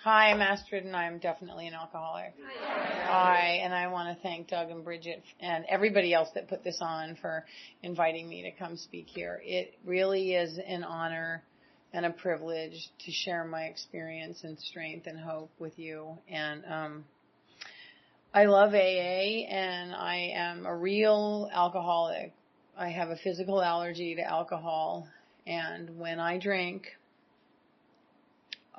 Hi, I'm Astrid, and I'm definitely an alcoholic. Hi, and I want to thank Doug and Bridget and everybody else that put this on for inviting me to come speak here. It really is an honor and a privilege to share my experience and strength and hope with you. And I love AA, and I am a real alcoholic. I have a physical allergy to alcohol, and when I drink,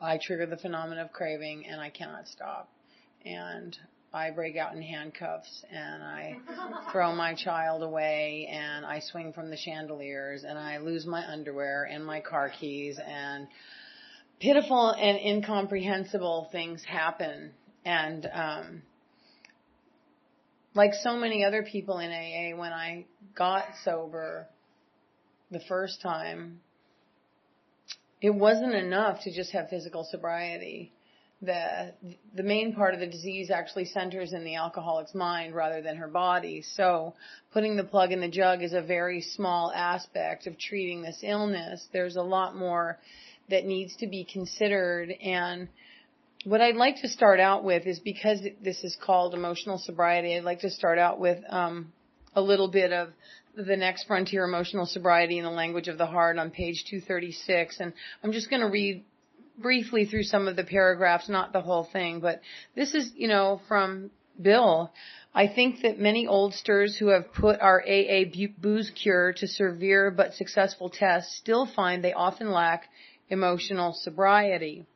I trigger the phenomenon of craving, and I cannot stop. And I break out in handcuffs, and I throw my child away, and I swing from the chandeliers, and I lose my underwear and my car keys, and pitiful and incomprehensible things happen. And like so many other people in AA, when I got sober the first time, it wasn't enough to just have physical sobriety. The main part of the disease actually centers in the alcoholic's mind rather than her body. So putting the plug in the jug is a very small aspect of treating this illness. There's a lot more that needs to be considered. And what I'd like to start out with is, because this is called emotional sobriety, I'd like to start out with a little bit of the Next Frontier Emotional Sobriety in the Language of the Heart on page 236. And I'm just going to read briefly through some of the paragraphs, not the whole thing, but this is, from Bill. I think that many oldsters who have put our AA booze cure to severe but successful tests still find they often lack emotional sobriety.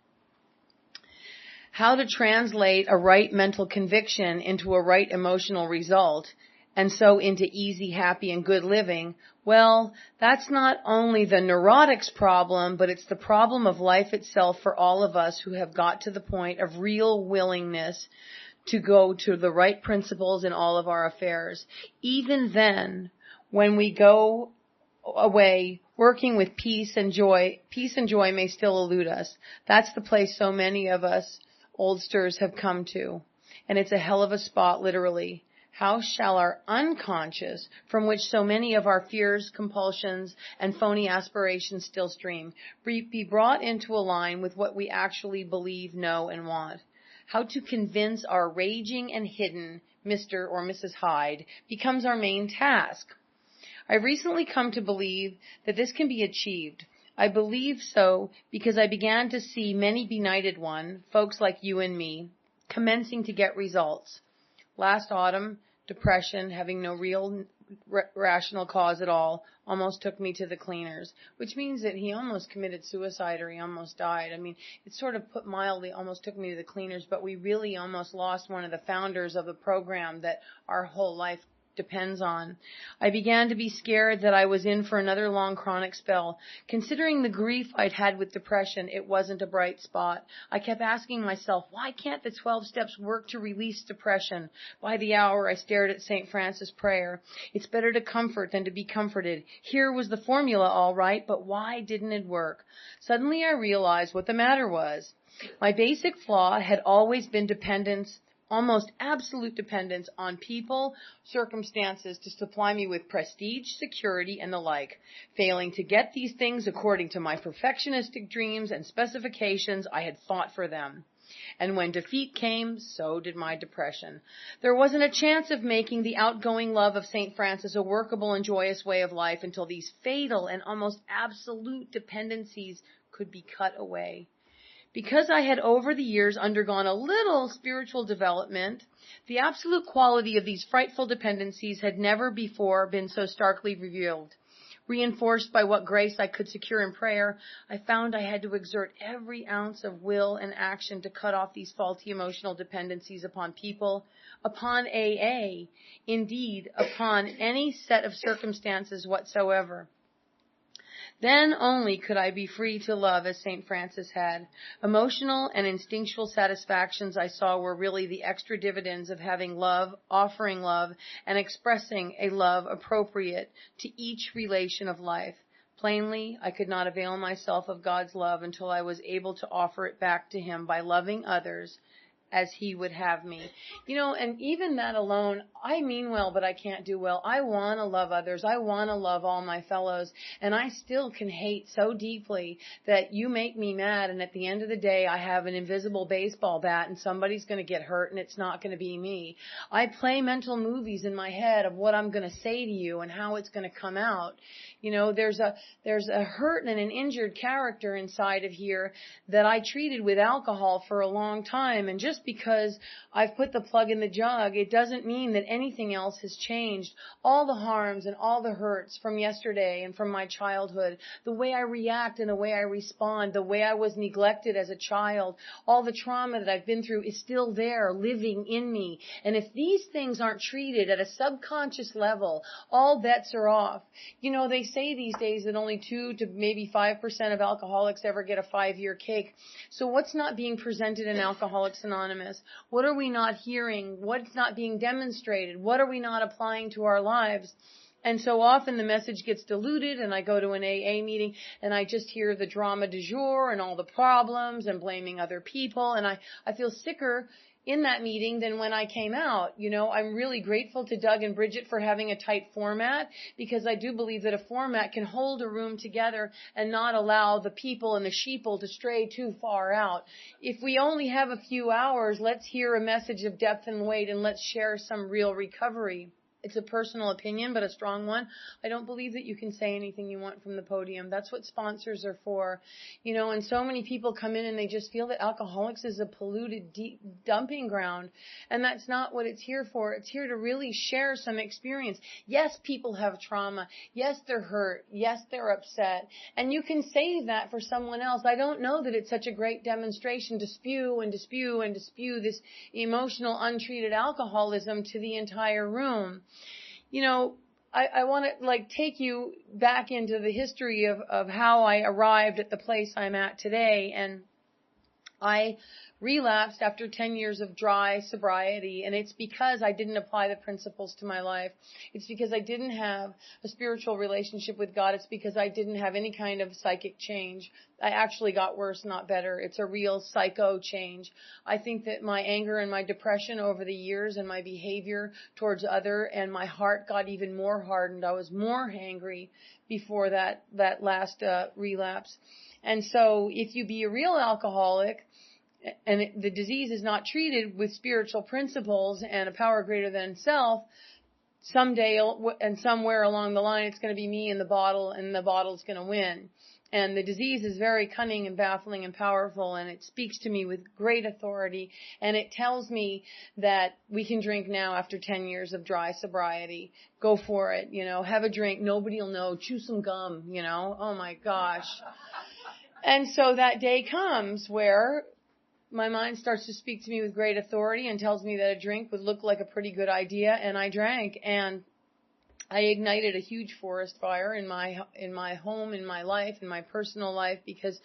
How to translate a right mental conviction into a right emotional result, and so into easy, happy, and good living, well, that's not only the neurotic's problem, but it's the problem of life itself for all of us who have got to the point of real willingness to go to the right principles in all of our affairs. Even then, when we go away working with peace and joy may still elude us. That's the place so many of us oldsters have come to. And it's a hell of a spot, literally. How shall our unconscious, from which so many of our fears, compulsions, and phony aspirations still stream, be brought into a line with what we actually believe, know, and want? How to convince our raging and hidden Mr. or Mrs. Hyde becomes our main task. I've recently come to believe that this can be achieved. I believe so because I began to see many benighted folks like you and me, commencing to get results. Last autumn, depression, having no real rational cause at all, almost took me to the cleaners, which means that he almost committed suicide or he almost died. I mean, it sort of put mildly, almost took me to the cleaners, but we really almost lost one of the founders of the program that our whole life depends on. I began to be scared that I was in for another long chronic spell. Considering the grief I'd had with depression, it wasn't a bright spot. I kept asking myself, why can't the 12 steps work to release depression? By the hour, I stared at St. Francis' prayer. It's better to comfort than to be comforted. Here was the formula, all right, but why didn't it work? Suddenly I realized what the matter was. My basic flaw had always been dependence, almost absolute dependence on people, circumstances to supply me with prestige, security, and the like. Failing to get these things according to my perfectionistic dreams and specifications, I had fought for them. And when defeat came, so did my depression. There wasn't a chance of making the outgoing love of St. Francis a workable and joyous way of life until these fatal and almost absolute dependencies could be cut away. Because I had over the years undergone a little spiritual development, the absolute quality of these frightful dependencies had never before been so starkly revealed. Reinforced by what grace I could secure in prayer, I found I had to exert every ounce of will and action to cut off these faulty emotional dependencies upon people, upon AA, indeed, upon any set of circumstances whatsoever. Then only could I be free to love as St. Francis had. Emotional and instinctual satisfactions I saw were really the extra dividends of having love, offering love, and expressing a love appropriate to each relation of life. Plainly, I could not avail myself of God's love until I was able to offer it back to Him by loving others as he would have me. And even that alone, I mean well, but I can't do well. I want to love others. I want to love all my fellows. And I still can hate so deeply that you make me mad. And at the end of the day, I have an invisible baseball bat and somebody's going to get hurt and it's not going to be me. I play mental movies in my head of what I'm going to say to you and how it's going to come out. There's a hurt and an injured character inside of here that I treated with alcohol for a long time. And just because I've put the plug in the jug, it doesn't mean that anything else has changed. All the harms and all the hurts from yesterday and from my childhood, the way I react and the way I respond, the way I was neglected as a child, all the trauma that I've been through is still there, living in me. And if these things aren't treated at a subconscious level, all bets are off. They say these days that only 2 to maybe 5% of alcoholics ever get a 5-year cake. So what's not being presented in Alcoholics Anonymous? What are we not hearing? What's not being demonstrated? What are we not applying to our lives? And so often the message gets diluted and I go to an AA meeting and I just hear the drama du jour and all the problems and blaming other people, and I feel sicker in that meeting than when I came out. I'm really grateful to Doug and Bridget for having a tight format, because I do believe that a format can hold a room together and not allow the people and the sheeple to stray too far out. If we only have a few hours, let's hear a message of depth and weight and let's share some real recovery. It's a personal opinion, but a strong one. I don't believe that you can say anything you want from the podium. That's what sponsors are for. And so many people come in and they just feel that Alcoholics is a polluted dumping ground. And that's not what it's here for. It's here to really share some experience. Yes, people have trauma. Yes, they're hurt. Yes, they're upset. And you can save that for someone else. I don't know that it's such a great demonstration to spew and to spew and to spew this emotional, untreated alcoholism to the entire room. I want to take you back into the history of how I arrived at the place I'm at today. And I relapsed after 10 years of dry sobriety, and it's because I didn't apply the principles to my life. It's because I didn't have a spiritual relationship with God. It's because I didn't have any kind of psychic change. I actually got worse, not better. It's a real psycho change. I think that my anger and my depression over the years and my behavior towards other and my heart got even more hardened. I was more angry before that last relapse. And so if you be a real alcoholic, and the disease is not treated with spiritual principles and a power greater than self, someday and somewhere along the line it's going to be me and the bottle's going to win. And the disease is very cunning and baffling and powerful, and it speaks to me with great authority, and it tells me that we can drink now after 10 years of dry sobriety. Go for it, have a drink. Nobody will know. Chew some gum, Oh my gosh. And so that day comes where my mind starts to speak to me with great authority and tells me that a drink would look like a pretty good idea, and I drank, and I ignited a huge forest fire in my home, in my life, in my personal life, because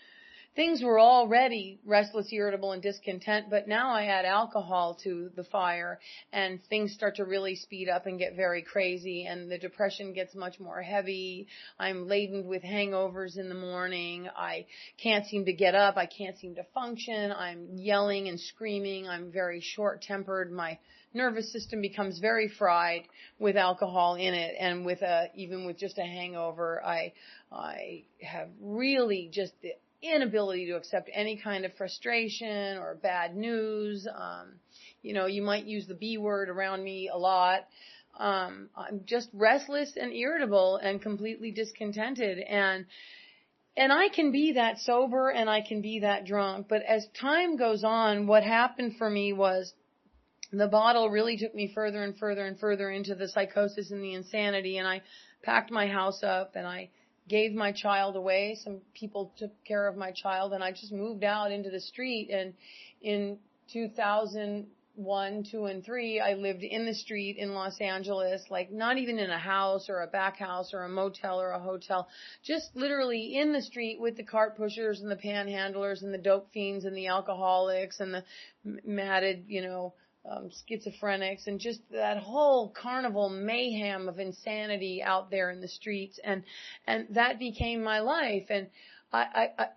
things were already restless, irritable, and discontent, but now I add alcohol to the fire, and things start to really speed up and get very crazy, and the depression gets much more heavy. I'm laden with hangovers in the morning. I can't seem to get up. I can't seem to function. I'm yelling and screaming. I'm very short-tempered. My nervous system becomes very fried with alcohol in it, and even with just a hangover, I have really just the inability to accept any kind of frustration or bad news. You might use the B word around me a lot. I'm just restless and irritable and completely discontented. And I can be that sober and I can be that drunk. But as time goes on, what happened for me was the bottle really took me further and further and further into the psychosis and the insanity. And I packed my house up and I gave my child away. Some people took care of my child, and I just moved out into the street. And in 2001, 2, and 3, I lived in the street in Los Angeles, not even in a house or a back house or a motel or a hotel, just literally in the street with the cart pushers and the panhandlers and the dope fiends and the alcoholics and the matted, schizophrenics, and just that whole carnival mayhem of insanity out there in the streets. And that became my life. And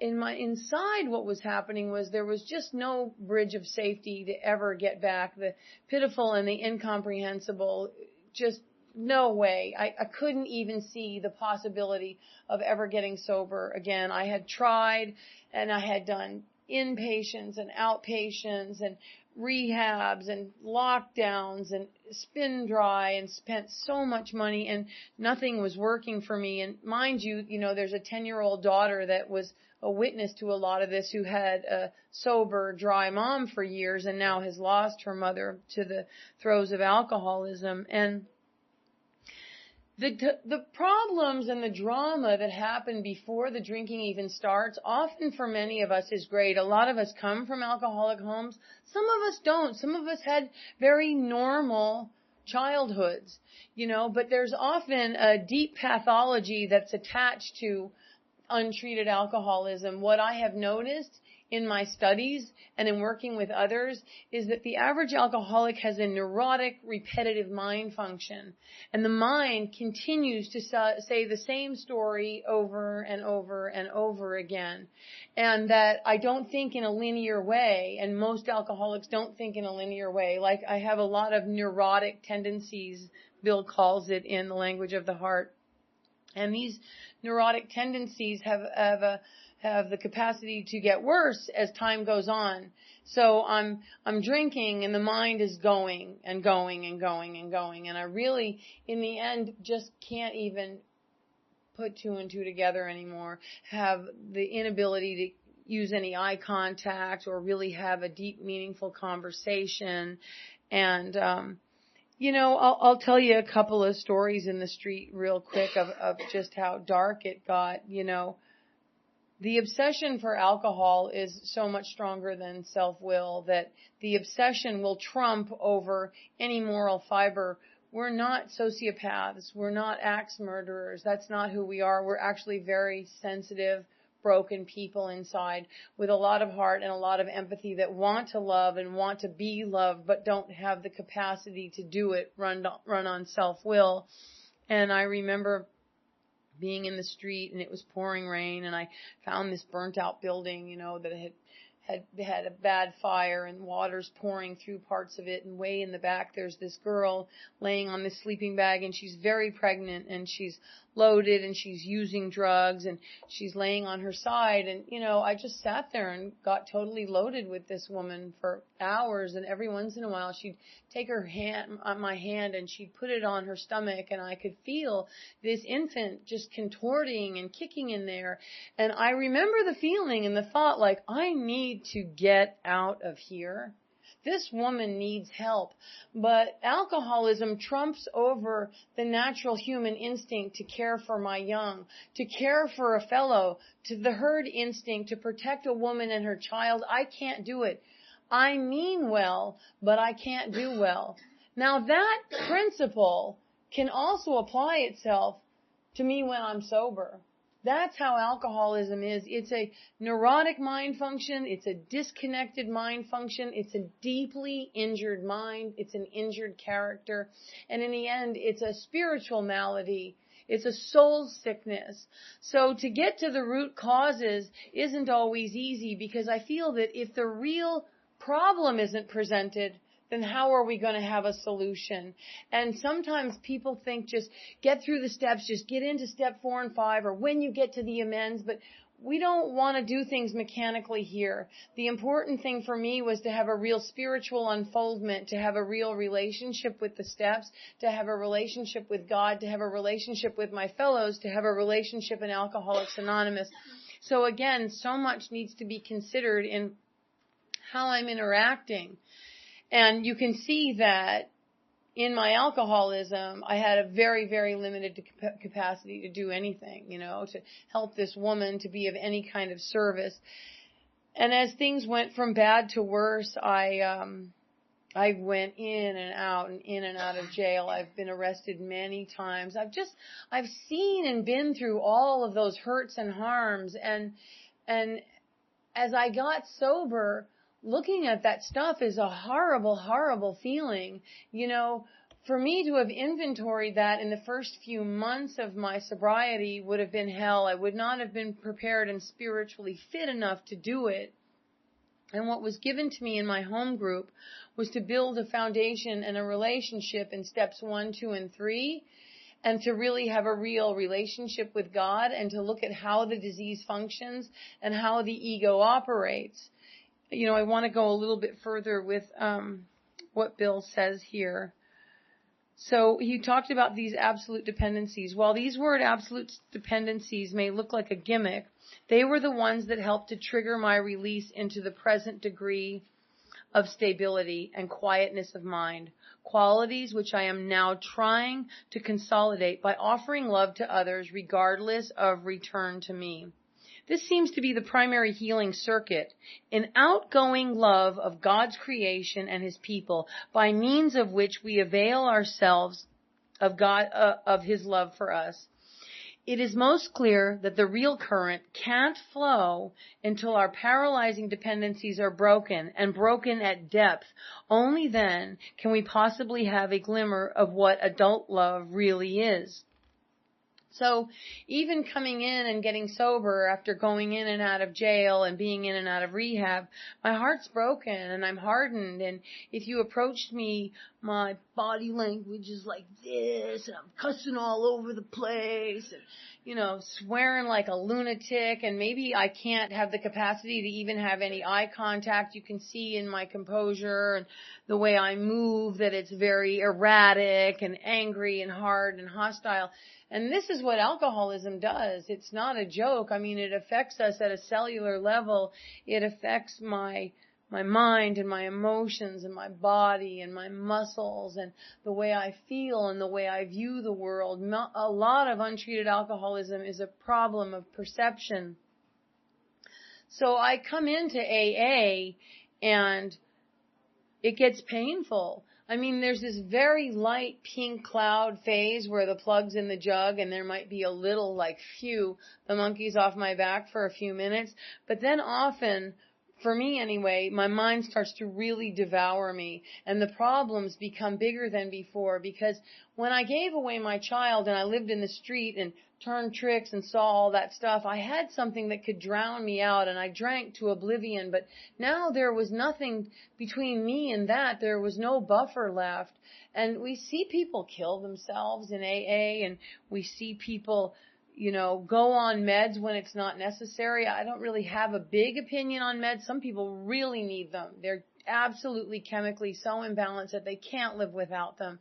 in my inside, what was happening was there was just no bridge of safety to ever get back. The pitiful and the incomprehensible, just no way. I couldn't even see the possibility of ever getting sober again. I had tried, and I had done inpatients and outpatients and rehabs and lockdowns and spin dry and spent so much money, and nothing was working for me. And mind you, there's a 10-year-old daughter that was a witness to a lot of this, who had a sober, dry mom for years and now has lost her mother to the throes of alcoholism. And the problems and the drama that happen before the drinking even starts, often for many of us is great. A lot of us come from alcoholic homes. Some of us don't. Some of us had very normal childhoods, but there's often a deep pathology that's attached to untreated alcoholism. What I have noticed in my studies and in working with others is that the average alcoholic has a neurotic, repetitive mind function. And the mind continues to say the same story over and over and over again. And that I don't think in a linear way, and most alcoholics don't think in a linear way. Like, I have a lot of neurotic tendencies, Bill calls it, in the language of the heart. And these neurotic tendencies have the capacity to get worse as time goes on. So I'm drinking, and the mind is going and going and going and going. And I really, in the end, just can't even put two and two together anymore. Have the inability to use any eye contact or really have a deep, meaningful conversation. And, I'll tell you a couple of stories in the street real quick of just how dark it got. The obsession for alcohol is so much stronger than self-will that the obsession will trump over any moral fiber. We're not sociopaths. We're not axe murderers. That's not who we are. We're actually very sensitive, broken people inside with a lot of heart and a lot of empathy that want to love and want to be loved but don't have the capacity to do it, run on self-will. And I remember being in the street, and it was pouring rain, and I found this burnt out building, that had a bad fire, and water's pouring through parts of it, and way in the back there's this girl laying on this sleeping bag, and she's very pregnant, and she's loaded, and she's using drugs, and she's laying on her side. And I just sat there and got totally loaded with this woman for hours, and every once in a while she'd take her hand, my hand, and she'd put it on her stomach, and I could feel this infant just contorting and kicking in there. And I remember the feeling and the thought, like, I need to get out of here. This woman needs help. But alcoholism trumps over the natural human instinct to care for my young, to care for a fellow, to the herd instinct to protect a woman and her child. I can't do it. I mean well, but I can't do well. Now that principle can also apply itself to me when I'm sober. That's how alcoholism is. It's a neurotic mind function. It's a disconnected mind function. It's a deeply injured mind. It's an injured character. And in the end, it's a spiritual malady. It's a soul sickness. So to get to the root causes isn't always easy, because I feel that if the real problem isn't presented, then how are we going to have a solution? And sometimes people think just get through the steps, just get into step 4 and 5, or when you get to the amends, but we don't want to do things mechanically here. The important thing for me was to have a real spiritual unfoldment, to have a real relationship with the steps, to have a relationship with God, to have a relationship with my fellows, to have a relationship in Alcoholics Anonymous. So again, so much needs to be considered in how I'm interacting. And you can see that in my alcoholism, I had a very, very limited capacity to do anything, to help this woman, to be of any kind of service. And as things went from bad to worse, I went in and out of jail. I've been arrested many times. I've seen and been through all of those hurts and harms. And as I got sober, looking at that stuff is a horrible, horrible feeling. for me to have inventoried that in the first few months of my sobriety would have been hell. I would not have been prepared and spiritually fit enough to do it. And what was given to me in my home group was to build a foundation and a relationship in steps 1, 2, and 3, and to really have a real relationship with God and to look at how the disease functions and how the ego operates. You know, I want to go a little bit further with what Bill says here. So he talked about these absolute dependencies. While these word absolute dependencies may look like a gimmick, they were the ones that helped to trigger my release into the present degree of stability and quietness of mind, qualities which I am now trying to consolidate by offering love to others regardless of return to me. This seems to be the primary healing circuit, an outgoing love of God's creation and His people, by means of which we avail ourselves of God, of His love for us. It is most clear that the real current can't flow until our paralyzing dependencies are broken, and broken at depth. Only then can we possibly have a glimmer of what adult love really is. So even coming in and getting sober after going in and out of jail and being in and out of rehab, my heart's broken and I'm hardened. And if you approached me, my body language is like this, and I'm cussing all over the place and, you know, swearing like a lunatic, and maybe I can't have the capacity to even have any eye contact. You can see in my composure and the way I move that it's very erratic and angry and hard and hostile. And this is what alcoholism does. It's not a joke. I mean, it affects us at a cellular level. It affects my mind and my emotions and my body and my muscles and the way I feel and the way I view the world. A lot of untreated alcoholism is a problem of perception. So I come into AA and it gets painful. I mean, there's this very light pink cloud phase where the plug's in the jug and there might be a little, like, phew, the monkey's off my back for a few minutes. But then often, for me anyway, my mind starts to really devour me, and the problems become bigger than before, because when I gave away my child and I lived in the street and turned tricks and saw all that stuff, I had something that could drown me out, and I drank to oblivion. But now there was nothing between me and that. There was no buffer left. And we see people kill themselves in AA, and we see people, you know, go on meds when it's not necessary. I don't really have a big opinion on meds. Some people really need them. They're absolutely chemically so imbalanced that they can't live without them.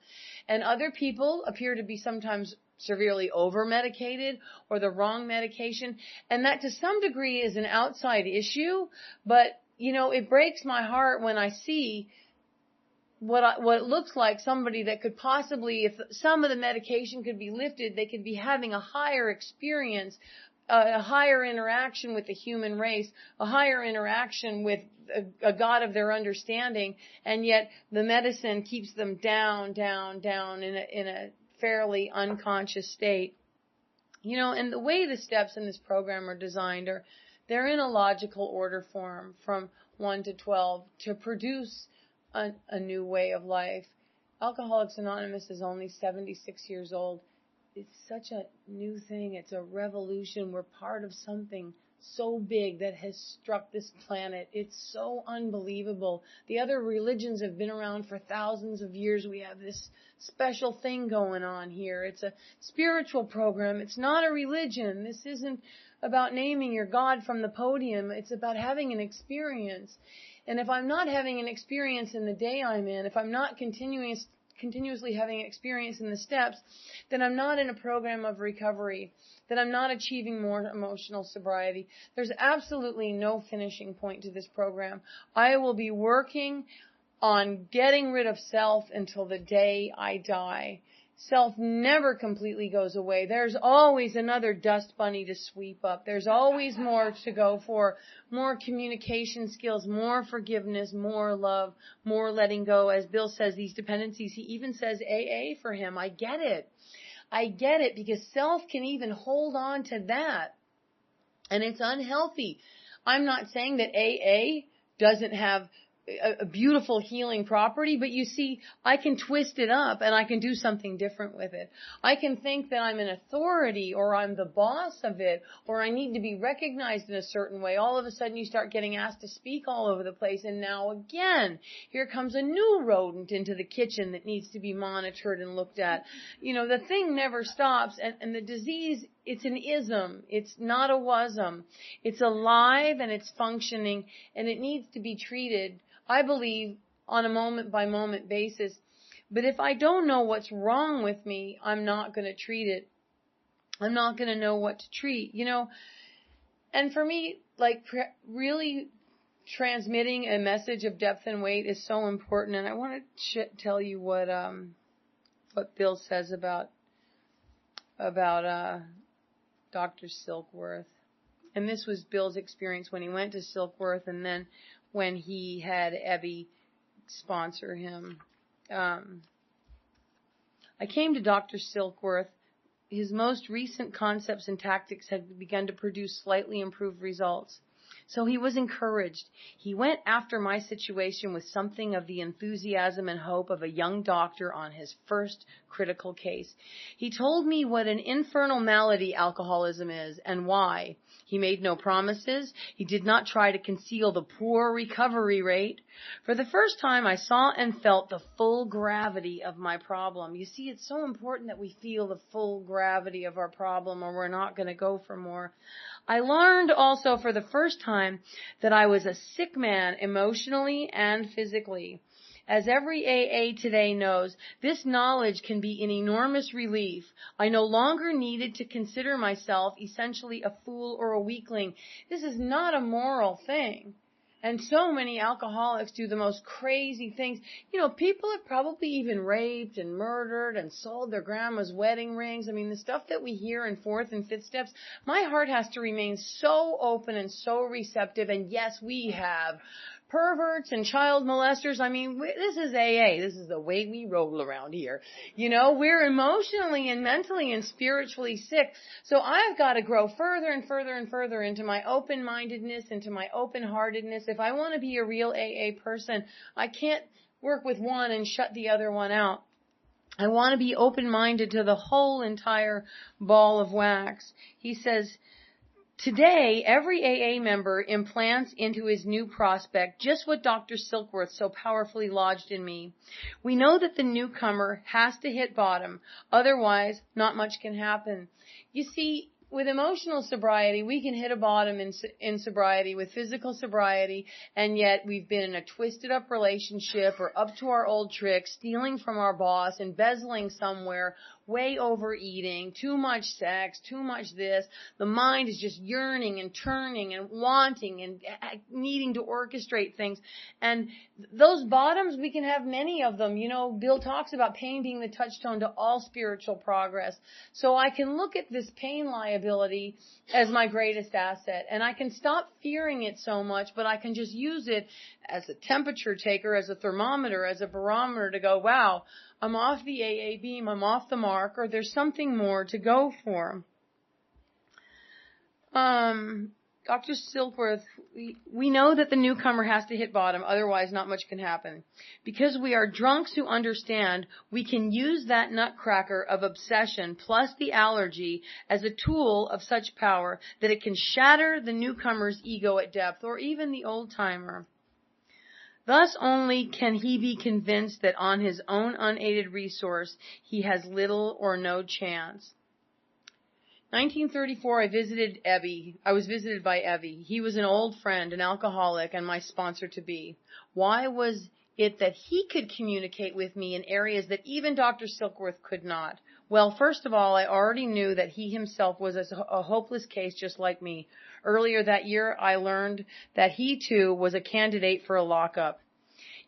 And other people appear to be sometimes severely over-medicated or the wrong medication. And that to some degree is an outside issue. But, you know, it breaks my heart when I see what it looks like somebody that could possibly, if some of the medication could be lifted, they could be having a higher experience, a higher interaction with the human race, a higher interaction with a God of their understanding, and yet the medicine keeps them down in a fairly unconscious state. You know, and the way the steps in this program are designed they're in a logical order form from 1 to 12 to produce a new way of life. Alcoholics Anonymous is only 76 years old. It's such a new thing. It's a revolution. We're part of something so big that has struck this planet. It's so unbelievable. The other religions have been around for thousands of years. We have this special thing going on here. It's a spiritual program. It's not a religion. This isn't about naming your God from the podium. It's about having an experience. And if I'm not having an experience in the day I'm in, if I'm not continuously having an experience in the steps, then I'm not in a program of recovery, then I'm not achieving more emotional sobriety. There's absolutely no finishing point to this program. I will be working on getting rid of self until the day I die. Self never completely goes away. There's always another dust bunny to sweep up. There's always more to go for, more communication skills, more forgiveness, more love, more letting go. As Bill says, these dependencies, he even says AA for him. I get it. I get it, because self can even hold on to that. And it's unhealthy. I'm not saying that AA doesn't have a beautiful healing property, but you see, I can twist it up and I can do something different with it. I can think that I'm an authority or I'm the boss of it or I need to be recognized in a certain way. All of a sudden you start getting asked to speak all over the place, and now again, here comes a new rodent into the kitchen that needs to be monitored and looked at. The thing never stops, and the disease, it's an ism. It's not a wasm. It's alive and it's functioning, and it needs to be treated, I believe, on a moment-by-moment basis. But if I don't know what's wrong with me, I'm not going to treat it. I'm not going to know what to treat, And for me, really transmitting a message of depth and weight is so important. And I want to tell you what Bill says about Dr. Silkworth. And this was Bill's experience when he went to Silkworth and then when he had Ebby sponsor him. I came to Dr. Silkworth. His most recent concepts and tactics had begun to produce slightly improved results. So he was encouraged. He went after my situation with something of the enthusiasm and hope of a young doctor on his first critical case. He told me what an infernal malady alcoholism is and why. He made no promises. He did not try to conceal the poor recovery rate. For the first time, I saw and felt the full gravity of my problem. You see, it's so important that we feel the full gravity of our problem, or we're not going to go for more. I learned also for the first time that I was a sick man emotionally and physically. As every AA today knows, this knowledge can be an enormous relief. I no longer needed to consider myself essentially a fool or a weakling. This is not a moral thing. And so many alcoholics do the most crazy things. People have probably even raped and murdered and sold their grandma's wedding rings. I mean, the stuff that we hear in fourth and fifth steps, my heart has to remain so open and so receptive. And yes, we have perverts and child molesters. I mean, this is AA. This is the way we roll around here. We're emotionally and mentally and spiritually sick. So I've got to grow further and further and further into my open-mindedness, into my open-heartedness. If I want to be a real AA person, I can't work with one and shut the other one out. I want to be open-minded to the whole entire ball of wax. He says, today, every AA member implants into his new prospect just what Dr. Silkworth so powerfully lodged in me. We know that the newcomer has to hit bottom. Otherwise, not much can happen. You see, with emotional sobriety, we can hit a bottom in sobriety with physical sobriety, and yet we've been in a twisted up relationship or up to our old tricks, stealing from our boss, embezzling somewhere, way overeating, too much sex, too much this. The mind is just yearning and turning and wanting and needing to orchestrate things. And those bottoms, we can have many of them. Bill talks about pain being the touchstone to all spiritual progress. So I can look at this pain liability as my greatest asset, and I can stop fearing it so much, but I can just use it as a temperature taker, as a thermometer, as a barometer to go, wow, I'm off the AA beam, I'm off the mark, or there's something more to go for. Dr. Silkworth, we know that the newcomer has to hit bottom, otherwise not much can happen. Because we are drunks who understand, we can use that nutcracker of obsession plus the allergy as a tool of such power that it can shatter the newcomer's ego at depth, or even the old-timer. Thus only can he be convinced that on his own unaided resource he has little or no chance. 1934, I was visited by Evie. He was an old friend, an alcoholic, and my sponsor-to-be. Why was it that he could communicate with me in areas that even Dr. Silkworth could not? Well, first of all, I already knew that he himself was a hopeless case just like me. Earlier that year, I learned that he, too, was a candidate for a lockup.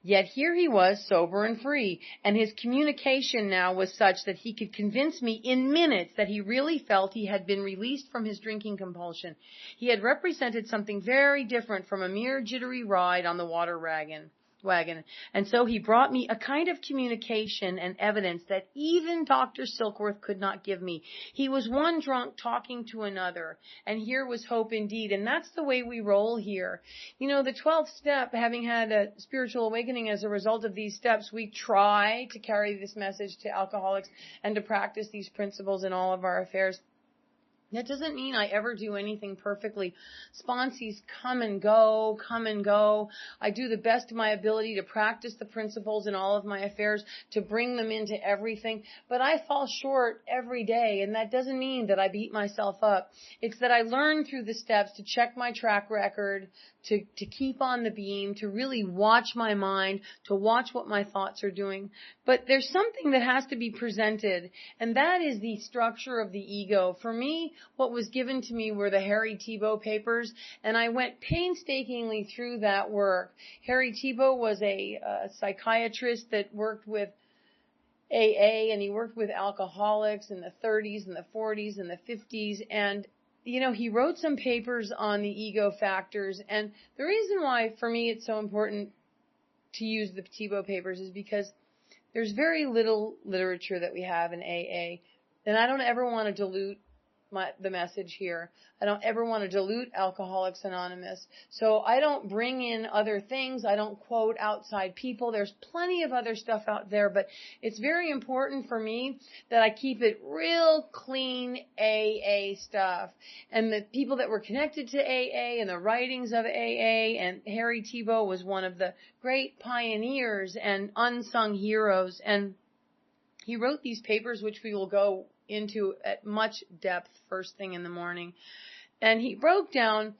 Yet here he was, sober and free, and his communication now was such that he could convince me in minutes that he really felt he had been released from his drinking compulsion. He had represented something very different from a mere jittery ride on the water wagon. wagon. And so he brought me a kind of communication and evidence that even Dr. Silkworth could not give me. He was one drunk talking to another, and here was hope indeed. And that's the way we roll here. You know, the 12th step, having had a spiritual awakening as a result of these steps, we try to carry this message to alcoholics and to practice these principles in all of our affairs. That doesn't mean I ever do anything perfectly. Sponsees come and go. I do the best of my ability to practice the principles in all of my affairs, to bring them into everything. But I fall short every day, and that doesn't mean that I beat myself up. It's that I learn through the steps to check my track record, to keep on the beam, to really watch my mind, to watch what my thoughts are doing. But there's something that has to be presented, and that is the structure of the ego. For me, what was given to me were the Harry Tiebout papers, and I went painstakingly through that work. Harry Tiebout was a psychiatrist that worked with AA, and he worked with alcoholics in the 30s and the 40s and the 50s, and you know, he wrote some papers on the ego factors, and the reason why, for me, it's so important to use the Tiebout papers is because there's very little literature that we have in AA, and I don't ever want to dilute the message here. I don't ever want to dilute Alcoholics Anonymous. So I don't bring in other things. I don't quote outside people. There's plenty of other stuff out there, but it's very important for me that I keep it real clean AA stuff. And the people that were connected to AA and the writings of AA, and Harry Tiebout was one of the great pioneers and unsung heroes. And he wrote these papers, which we will go into at much depth first thing in the morning. And he broke down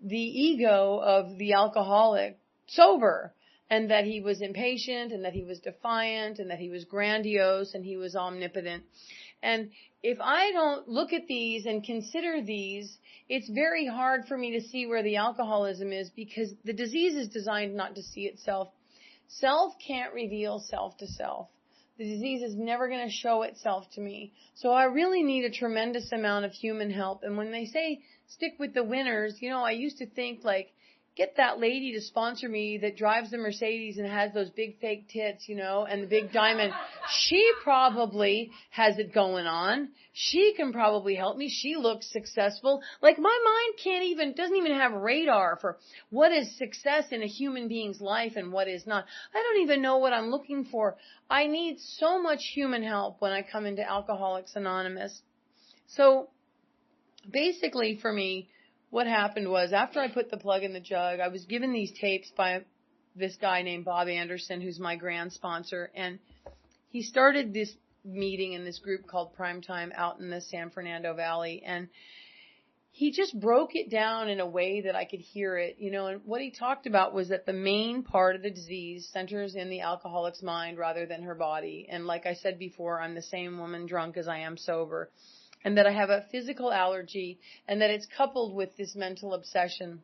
the ego of the alcoholic sober, and that he was impatient, and that he was defiant, and that he was grandiose, and he was omnipotent. And if I don't look at these and consider these, it's very hard for me to see where the alcoholism is, because the disease is designed not to see itself. Self can't reveal self to self. The disease is never going to show itself to me. So I really need a tremendous amount of human help. And when they say stick with the winners, you know, I used to think like, get that lady to sponsor me that drives the Mercedes and has those big fake tits, you know, and the big diamond. She probably has it going on. She can probably help me. She looks successful. Like my mind doesn't even have radar for what is success in a human being's life and what is not. I don't even know what I'm looking for. I need so much human help when I come into Alcoholics Anonymous. So basically for me, what happened was, after I put the plug in the jug, I was given these tapes by this guy named Bob Anderson, who's my grand sponsor, and he started this meeting in this group called Primetime out in the San Fernando Valley, and he just broke it down in a way that I could hear it, you know, and what he talked about was that the main part of the disease centers in the alcoholic's mind rather than her body, and like I said before, I'm the same woman drunk as I am sober, and that I have a physical allergy, and that it's coupled with this mental obsession.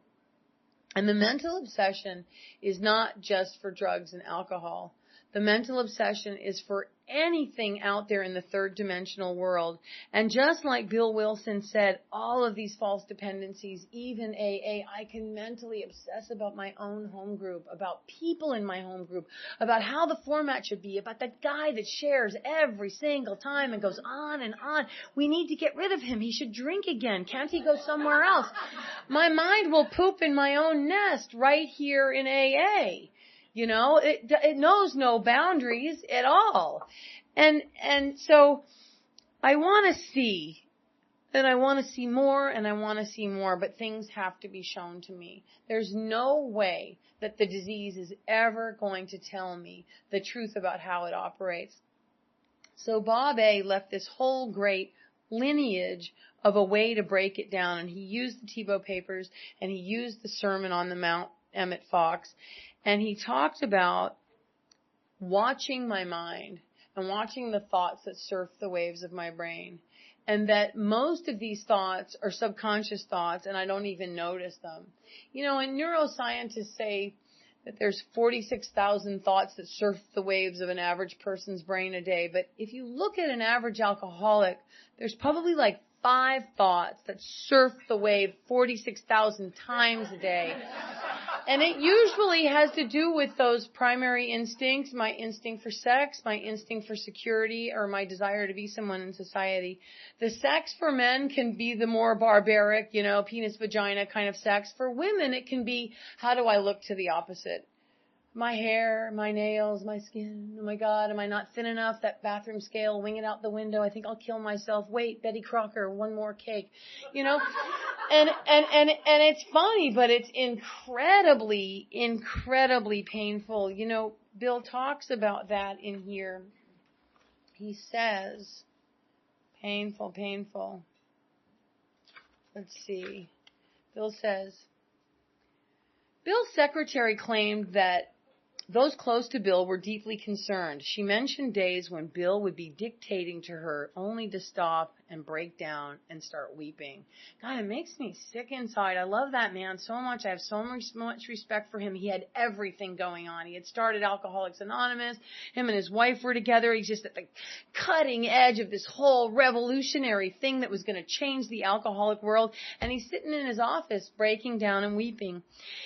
And the mental obsession is not just for drugs and alcohol. The mental obsession is for anything out there in the third dimensional world. And just like Bill Wilson said, all of these false dependencies, even AA, I can mentally obsess about my own home group, about people in my home group, about how the format should be, about that guy that shares every single time and goes on and on. We need to get rid of him. He should drink again. Can't he go somewhere else? My mind will poop in my own nest right here in AA. You know, it knows no boundaries at all. And so I want to see, and I want to see more, and I want to see more, but things have to be shown to me. There's no way that the disease is ever going to tell me the truth about how it operates. So Bob A. left this whole great lineage of a way to break it down, and he used the Tiebout papers, and he used the Sermon on the Mount, Emmett Fox, and he talked about watching my mind and watching the thoughts that surf the waves of my brain. And that most of these thoughts are subconscious thoughts and I don't even notice them. You know, and neuroscientists say that there's 46,000 thoughts that surf the waves of an average person's brain a day. But if you look at an average alcoholic, there's probably like 5 thoughts that surf the wave 46,000 times a day. And it usually has to do with those primary instincts, my instinct for sex, my instinct for security, or my desire to be someone in society. The sex for men can be the more barbaric, penis, vagina kind of sex. For women, it can be, how do I look to the opposite? My hair, my nails, my skin. Oh my God, am I not thin enough? That bathroom scale, wing it out the window. I think I'll kill myself. Wait, Betty Crocker, one more cake. And it's funny, but it's incredibly painful. Bill talks about that in here. He says, painful. Let's see. Bill says, Bill's secretary claimed that those close to Bill were deeply concerned. She mentioned days when Bill would be dictating to her only to stop and break down and start weeping. God, it makes me sick inside. I love that man so much. I have so much respect for him. He had everything going on. He had started Alcoholics Anonymous. Him and his wife were together. He's just at the cutting edge of this whole revolutionary thing that was going to change the alcoholic world. And he's sitting in his office breaking down and weeping.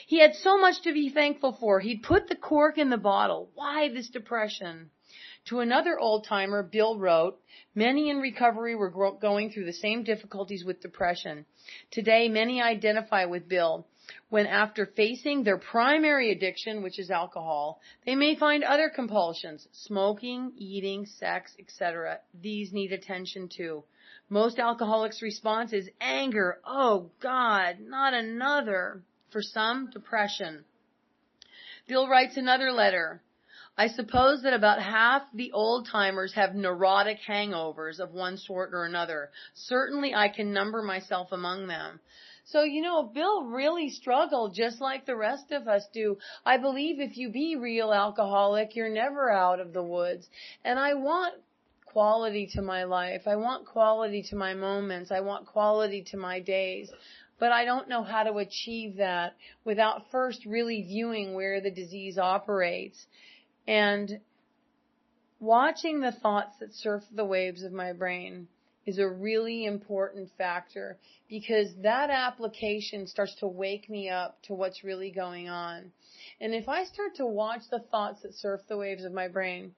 He had so much to be thankful for. He'd put the cork in the bottle. Why this depression? To another old-timer, Bill wrote, many in recovery were going through the same difficulties with depression. Today, many identify with Bill when after facing their primary addiction, which is alcohol, they may find other compulsions, smoking, eating, sex, etc. These need attention too. Most alcoholics' response is anger. Oh, God, not another. For some, depression. Bill writes another letter. I suppose that about half the old-timers have neurotic hangovers of one sort or another. Certainly I can number myself among them. So, Bill really struggled just like the rest of us do. I believe if you be real alcoholic, you're never out of the woods. And I want quality to my life. I want quality to my moments. I want quality to my days. But I don't know how to achieve that without first really viewing where the disease operates. And watching the thoughts that surf the waves of my brain is a really important factor because that application starts to wake me up to what's really going on. And if I start to watch the thoughts that surf the waves of my brain,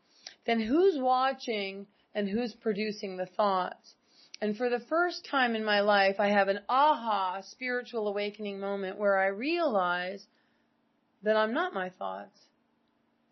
then who's watching and who's producing the thoughts? And for the first time in my life, I have an aha spiritual awakening moment where I realize that I'm not my thoughts.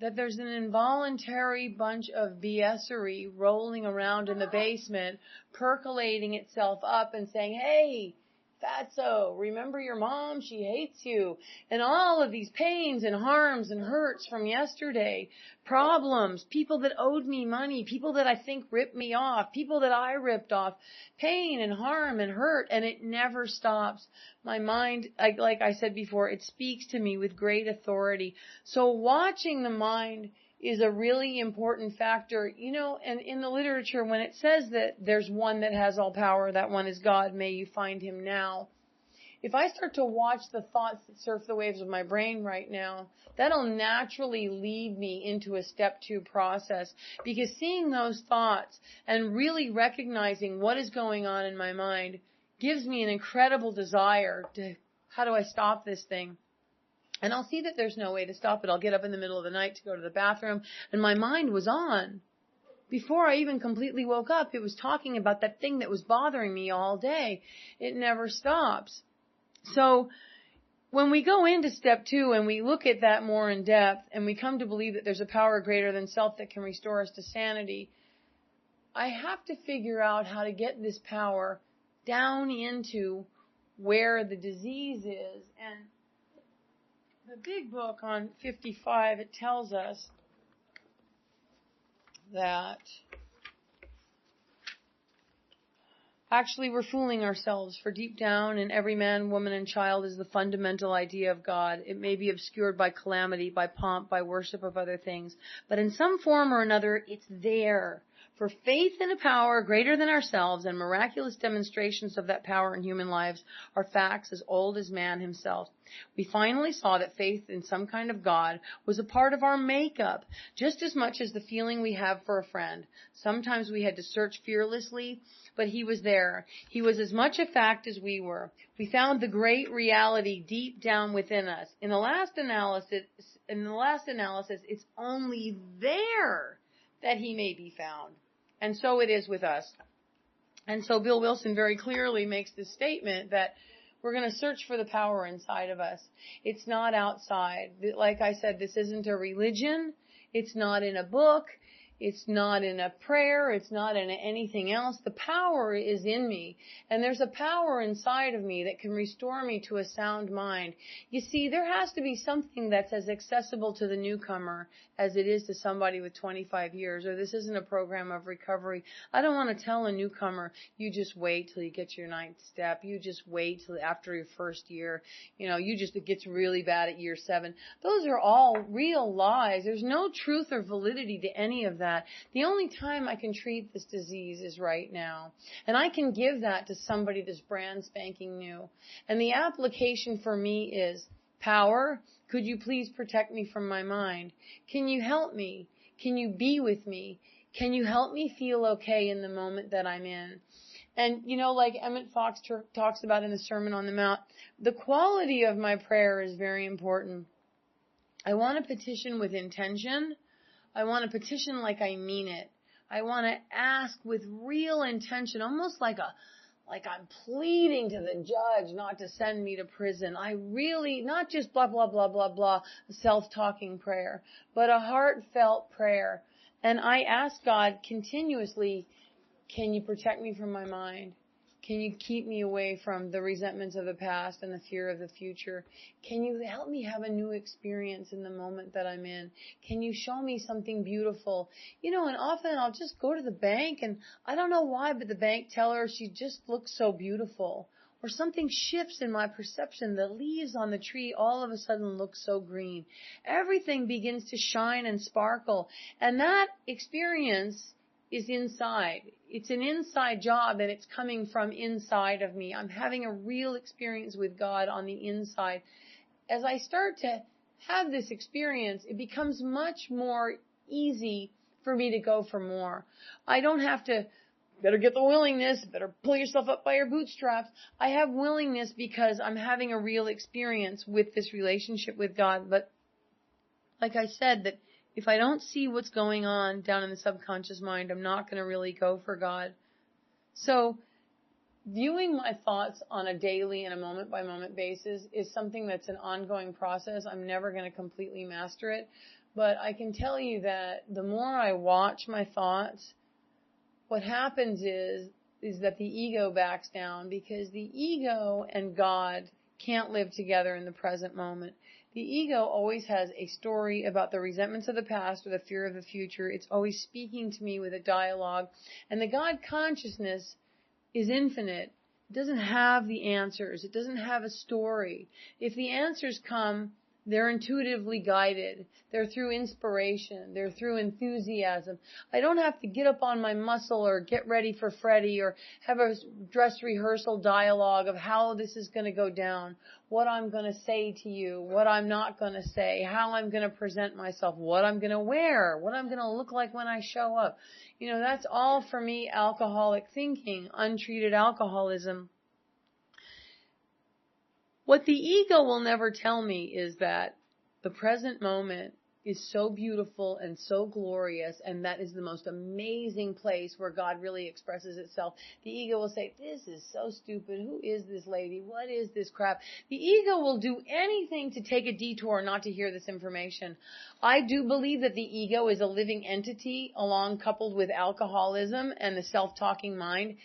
That there's an involuntary bunch of BS-ery rolling around in the basement, percolating itself up and saying, hey, fatso, remember your mom? She hates you. And all of these pains and harms and hurts from yesterday, problems, people that owed me money, people that I think ripped me off, people that I ripped off, pain and harm and hurt, and it never stops. My mind, like I said before, it speaks to me with great authority. So watching the mind is a really important factor. And in the literature, when it says that there's one that has all power, that one is God, may you find him now. If I start to watch the thoughts that surf the waves of my brain right now, that'll naturally lead me into a step 2 process. Because seeing those thoughts and really recognizing what is going on in my mind gives me an incredible desire to, how do I stop this thing? And I'll see that there's no way to stop it. I'll get up in the middle of the night to go to the bathroom, and my mind was on. Before I even completely woke up, it was talking about that thing that was bothering me all day. It never stops. So when we go into step 2 and we look at that more in depth and we come to believe that there's a power greater than self that can restore us to sanity, I have to figure out how to get this power down into where the disease is. And the big book on 55, it tells us that actually we're fooling ourselves, for deep down in every man, woman, and child is the fundamental idea of God. It may be obscured by calamity, by pomp, by worship of other things, but in some form or another, it's there. For faith in a power greater than ourselves and miraculous demonstrations of that power in human lives are facts as old as man himself. We finally saw that faith in some kind of God was a part of our makeup, just as much as the feeling we have for a friend. Sometimes we had to search fearlessly, but he was there. He was as much a fact as we were. We found the great reality deep down within us. In the last analysis, it's only there that he may be found. And so it is with us. And so Bill Wilson very clearly makes this statement that we're going to search for the power inside of us. It's not outside. Like I said, this isn't a religion. It's not in a book. It's not in a prayer. It's not in anything else. The power is in me. And there's a power inside of me that can restore me to a sound mind. You see, there has to be something that's as accessible to the newcomer as it is to somebody with 25 years. Or this isn't a program of recovery. I don't want to tell a newcomer, you just wait till you get your 9th step. You just wait till after your first year. It gets really bad at year 7. Those are all real lies. There's no truth or validity to any of that. The only time I can treat this disease is right now. And I can give that to somebody that's brand spanking new. And the application for me is, power, could you please protect me from my mind? Can you help me? Can you be with me? Can you help me feel okay in the moment that I'm in? And, like Emmett Fox talks about in the Sermon on the Mount, the quality of my prayer is very important. I want to petition with intention. I want to petition like I mean it. I want to ask with real intention, almost like I'm pleading to the judge not to send me to prison. I really, not just blah, blah, blah, blah, blah, self-talking prayer, but a heartfelt prayer. And I ask God continuously, can you protect me from my mind? Can you keep me away from the resentments of the past and the fear of the future? Can you help me have a new experience in the moment that I'm in? Can you show me something beautiful? And often I'll just go to the bank and I don't know why, but the bank teller, she just looks so beautiful. Or something shifts in my perception. The leaves on the tree all of a sudden look so green. Everything begins to shine and sparkle. And that experience is inside. It's an inside job and it's coming from inside of me. I'm having a real experience with God on the inside. As I start to have this experience, it becomes much more easy for me to go for more. I don't have to, better get the willingness, better pull yourself up by your bootstraps. I have willingness because I'm having a real experience with this relationship with God. But like I said, that if I don't see what's going on down in the subconscious mind, I'm not going to really go for God. So viewing my thoughts on a daily and a moment-by-moment basis is something that's an ongoing process. I'm never going to completely master it. But I can tell you that the more I watch my thoughts, what happens is that the ego backs down, because the ego and God can't live together in the present moment. The ego always has a story about the resentments of the past or the fear of the future. It's always speaking to me with a dialogue. And the God consciousness is infinite. It doesn't have the answers. It doesn't have a story. If the answers come, they're intuitively guided. They're through inspiration. They're through enthusiasm. I don't have to get up on my muscle or get ready for Freddie or have a dress rehearsal dialogue of how this is going to go down, what I'm going to say to you, what I'm not going to say, how I'm going to present myself, what I'm going to wear, what I'm going to look like when I show up. That's all for me alcoholic thinking, untreated alcoholism. What the ego will never tell me is that the present moment is so beautiful and so glorious, and that is the most amazing place where God really expresses itself. The ego will say, this is so stupid. Who is this lady? What is this crap? The ego will do anything to take a detour not to hear this information. I do believe that the ego is a living entity coupled with alcoholism and the self-talking mind.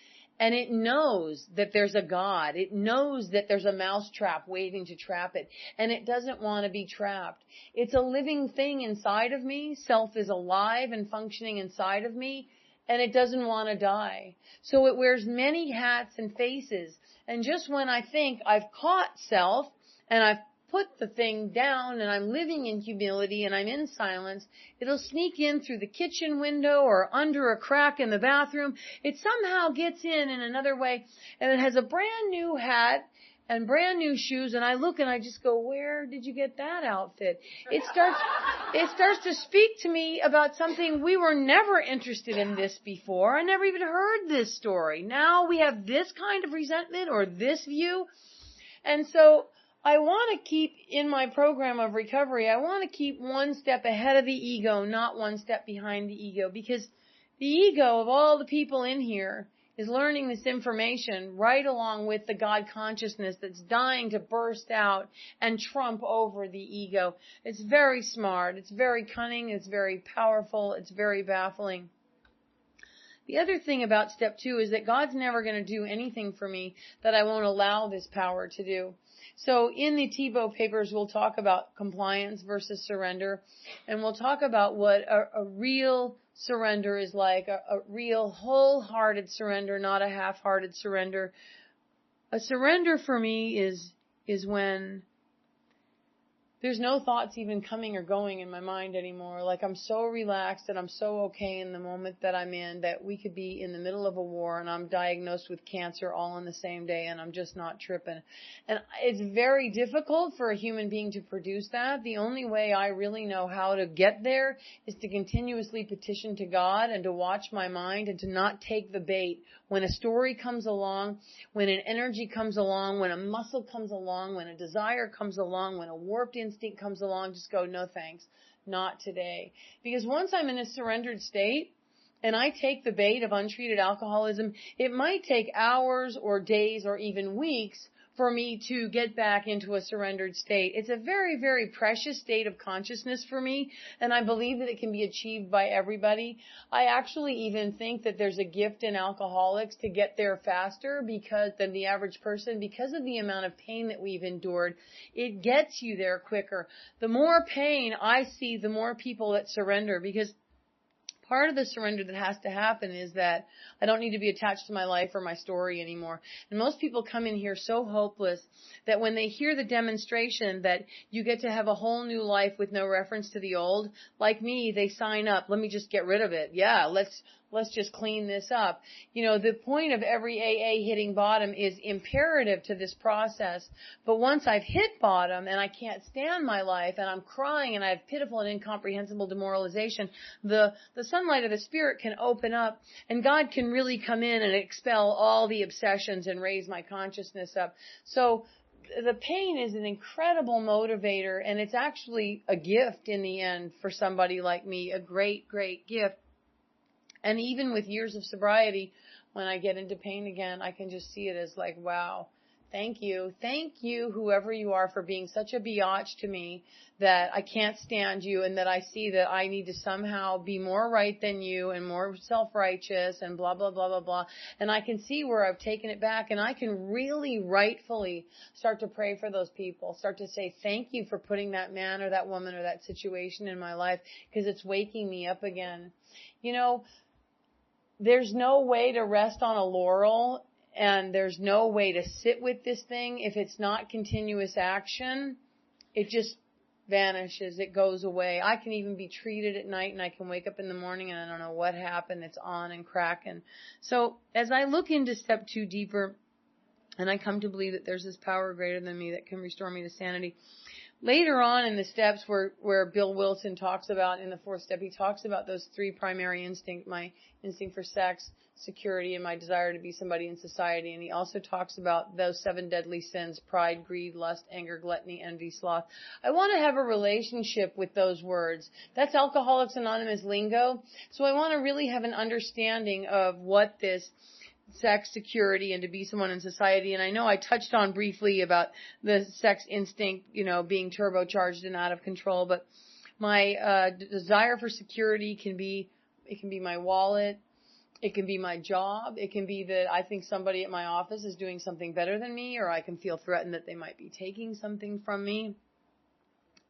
And it knows that there's a God. It knows that there's a mousetrap waiting to trap it. And it doesn't want to be trapped. It's a living thing inside of me. Self is alive and functioning inside of me. And it doesn't want to die. So it wears many hats and faces. And just when I think I've caught self and I've put the thing down and I'm living in humility and I'm in silence, it'll sneak in through the kitchen window or under a crack in the bathroom. It somehow gets in another way, and it has a brand new hat and brand new shoes, and I look and I just go, where did you get that outfit? It starts to speak to me about something we were never interested in this before. I never even heard this story. Now we have this kind of resentment or this view. And so I want to keep, in my program of recovery, I want to keep one step ahead of the ego, not one step behind the ego, because the ego of all the people in here is learning this information right along with the God consciousness that's dying to burst out and trump over the ego. It's very smart. It's very cunning. It's very powerful. It's very baffling. The other thing about step 2 is that God's never going to do anything for me that I won't allow this power to do. So in the Tebow papers, we'll talk about compliance versus surrender, and we'll talk about what a real surrender is like, a real wholehearted surrender, not a half-hearted surrender. A surrender for me is when there's no thoughts even coming or going in my mind anymore. Like I'm so relaxed and I'm so okay in the moment that I'm in that we could be in the middle of a war and I'm diagnosed with cancer all on the same day and I'm just not tripping. And it's very difficult for a human being to produce that. The only way I really know how to get there is to continuously petition to God and to watch my mind and to not take the bait. When a story comes along, when an energy comes along, when a muscle comes along, when a desire comes along, when a warped instinct comes along, just go, no thanks, not today. Because once I'm in a surrendered state and I take the bait of untreated alcoholism, it might take hours or days or even weeks for me to get back into a surrendered state. It's a very, very precious state of consciousness for me, and I believe that it can be achieved by everybody. I actually even think that there's a gift in alcoholics to get there faster than the average person because of the amount of pain that we've endured. It gets you there quicker. The more pain I see, the more people that surrender, because part of the surrender that has to happen is that I don't need to be attached to my life or my story anymore. And most people come in here so hopeless that when they hear the demonstration that you get to have a whole new life with no reference to the old, like me, they sign up. Let me just get rid of it. Yeah, let's just clean this up. You know, the point of every AA hitting bottom is imperative to this process. But once I've hit bottom and I can't stand my life and I'm crying and I have pitiful and incomprehensible demoralization, the sunlight of the Spirit can open up and God can really come in and expel all the obsessions and raise my consciousness up. So the pain is an incredible motivator, and it's actually a gift in the end for somebody like me, a great, great gift. And even with years of sobriety, when I get into pain again, I can just see it as like, wow, thank you, whoever you are, for being such a biatch to me that I can't stand you, and that I see that I need to somehow be more right than you and more self-righteous and blah, blah, blah, blah, blah. And I can see where I've taken it back, and I can really rightfully start to pray for those people, start to say thank you for putting that man or that woman or that situation in my life, because it's waking me up again. You know, there's no way to rest on a laurel, and there's no way to sit with this thing. If it's not continuous action, it just vanishes. It goes away. I can even be treated at night, and I can wake up in the morning and I don't know what happened. It's on and cracking. So as I look into step 2 deeper, and I come to believe that there's this power greater than me that can restore me to sanity. Later on in the steps where Bill Wilson talks about, in the 4th step, he talks about those 3 primary instincts, my instinct for sex, security, and my desire to be somebody in society. And he also talks about those 7 deadly sins: pride, greed, lust, anger, gluttony, envy, sloth. I want to have a relationship with those words. That's Alcoholics Anonymous lingo. So I want to really have an understanding of what this sex, security, and to be someone in society. And I know I touched on briefly about the sex instinct, you know, being turbocharged and out of control, but my desire for security can be my wallet, it can be my job, it can be that I think somebody at my office is doing something better than me, or I can feel threatened that they might be taking something from me.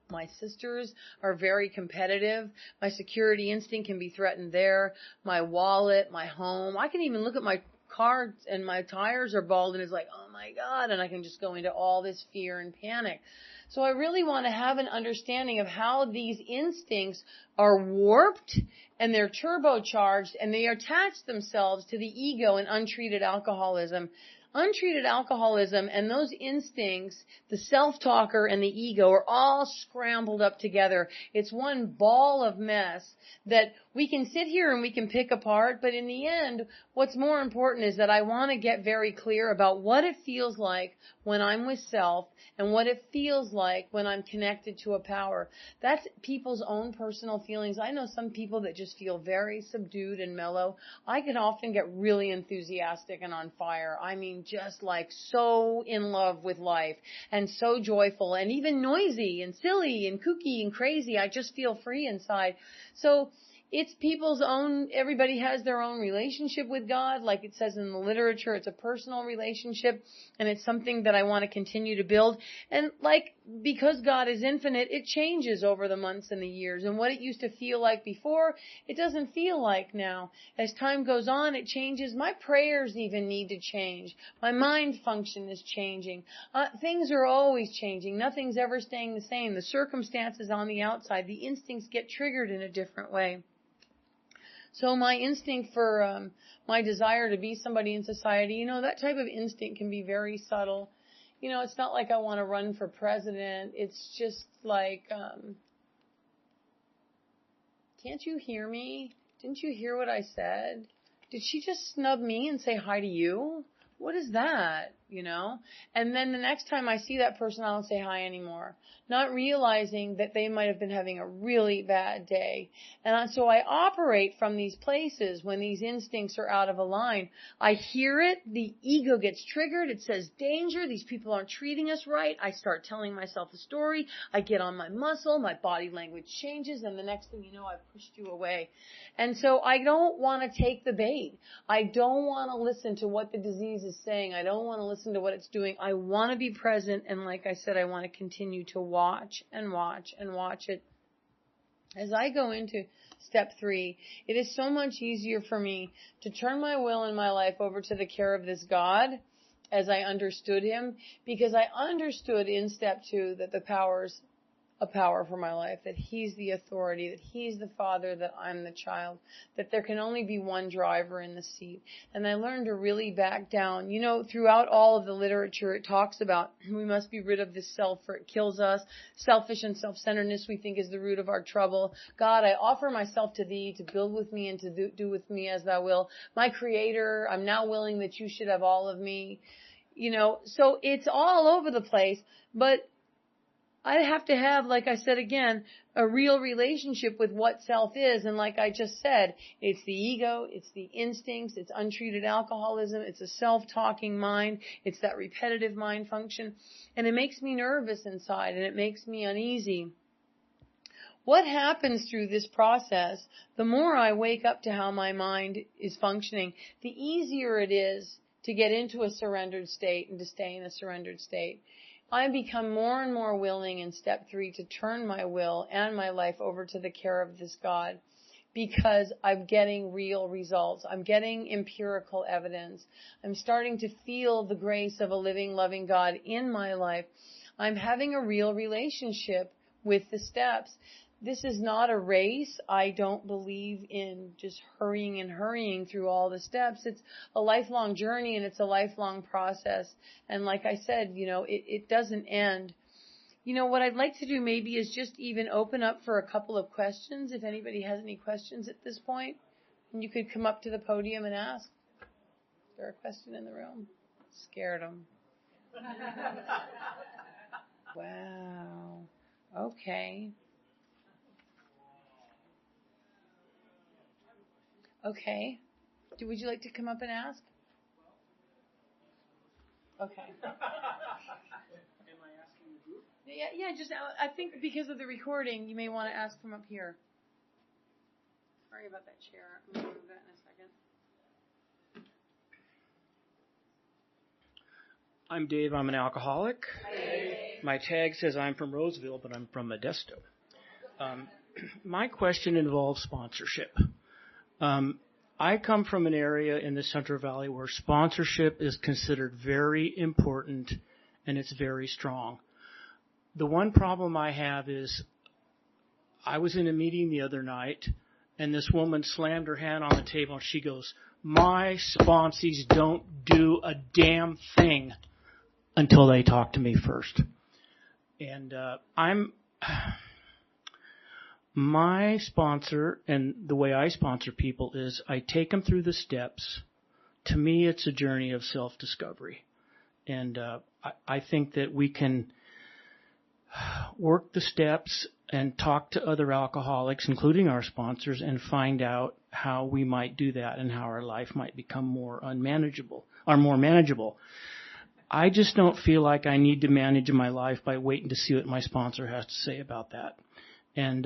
My sisters are very competitive. My security instinct can be threatened there. My wallet, my home. I can even look at my car and my tires are bald, and it's like, oh my God, and I can just go into all this fear and panic. So I really want to have an understanding of how these instincts are warped and they're turbocharged and they attach themselves to the ego and untreated alcoholism. Untreated alcoholism and those instincts, the self-talker and the ego, are all scrambled up together. It's one ball of mess that we can sit here and we can pick apart, but in the end, what's more important is that I want to get very clear about what it feels like when I'm with self and what it feels like when I'm connected to a power. That's people's own personal feelings. I know some people that just feel very subdued and mellow. I can often get really enthusiastic and on fire. I mean, just like so in love with life and so joyful and even noisy and silly and kooky and crazy. I just feel free inside. So it's people's own, everybody has their own relationship with God. Like it says in the literature, it's a personal relationship and it's something that I want to continue to build. And like, because God is infinite, it changes over the months and the years. And what it used to feel like before, it doesn't feel like now. As time goes on, it changes. My prayers even need to change. My mind function is changing. Things are always changing. Nothing's ever staying the same. The circumstances on the outside, the instincts get triggered in a different way. So my instinct for my desire to be somebody in society, that type of instinct can be very subtle. It's not like I want to run for president. It's just like, can't you hear me? Didn't you hear what I said? Did she just snub me and say hi to you? What is that? And then the next time I see that person, I don't say hi anymore. Not realizing that they might have been having a really bad day. And so I operate from these places when these instincts are out of a line. I hear it. The ego gets triggered. It says, danger. These people aren't treating us right. I start telling myself a story. I get on my muscle. My body language changes. And the next thing you know, I've pushed you away. And so I don't want to take the bait. I don't want to listen to what the disease is saying. I don't want to listen to what it's doing. I want to be present, and like I said, I want to continue to watch and watch and watch it. As I go into step 3, it is so much easier for me to turn my will and my life over to the care of this God as I understood him, because I understood in step 2 that the power's a power for my life, that he's the authority, that he's the father, that I'm the child, that there can only be one driver in the seat. And I learned to really back down. Throughout all of the literature, it talks about we must be rid of this self, for it kills us. Selfish and self-centeredness we think is the root of our trouble. God, I offer myself to thee to build with me and to do with me as thou will. My creator, I'm now willing that you should have all of me. So it's all over the place, but I have to have, like I said again, a real relationship with what self is. And like I just said, it's the ego, it's the instincts, it's untreated alcoholism, it's a self-talking mind, it's that repetitive mind function. And it makes me nervous inside and it makes me uneasy. What happens through this process, the more I wake up to how my mind is functioning, the easier it is to get into a surrendered state and to stay in a surrendered state. I become more and more willing in step 3 to turn my will and my life over to the care of this God, because I'm getting real results. I'm getting empirical evidence. I'm starting to feel the grace of a living, loving God in my life. I'm having a real relationship with the steps. This is not a race. I don't believe in just hurrying through all the steps. It's a lifelong journey and it's a lifelong process. And like I said, it doesn't end. What I'd like to do maybe is just even open up for a couple of questions. If anybody has any questions at this point, and you could come up to the podium and ask. Is there a question in the room? Scared them. Wow. Okay. Okay. Would you like to come up and ask? Okay. Am I asking the group? Yeah, just, I think because of the recording, you may want to ask from up here. Sorry about that chair. I'm going to move that in a second. I'm Dave. I'm an alcoholic. Hi. My tag says I'm from Roseville, but I'm from Modesto. My question involves sponsorship. I come from an area in the Central Valley where sponsorship is considered very important and it's very strong. The one problem I have is I was in a meeting the other night and this woman slammed her hand on the table and she goes, "My sponsees don't do a damn thing until they talk to me first." And my sponsor and the way I sponsor people is I take them through the steps. To me, it's a journey of self-discovery. And I think that we can work the steps and talk to other alcoholics, including our sponsors, and find out how we might do that and how our life might become more manageable. I just don't feel like I need to manage my life by waiting to see what my sponsor has to say about that. And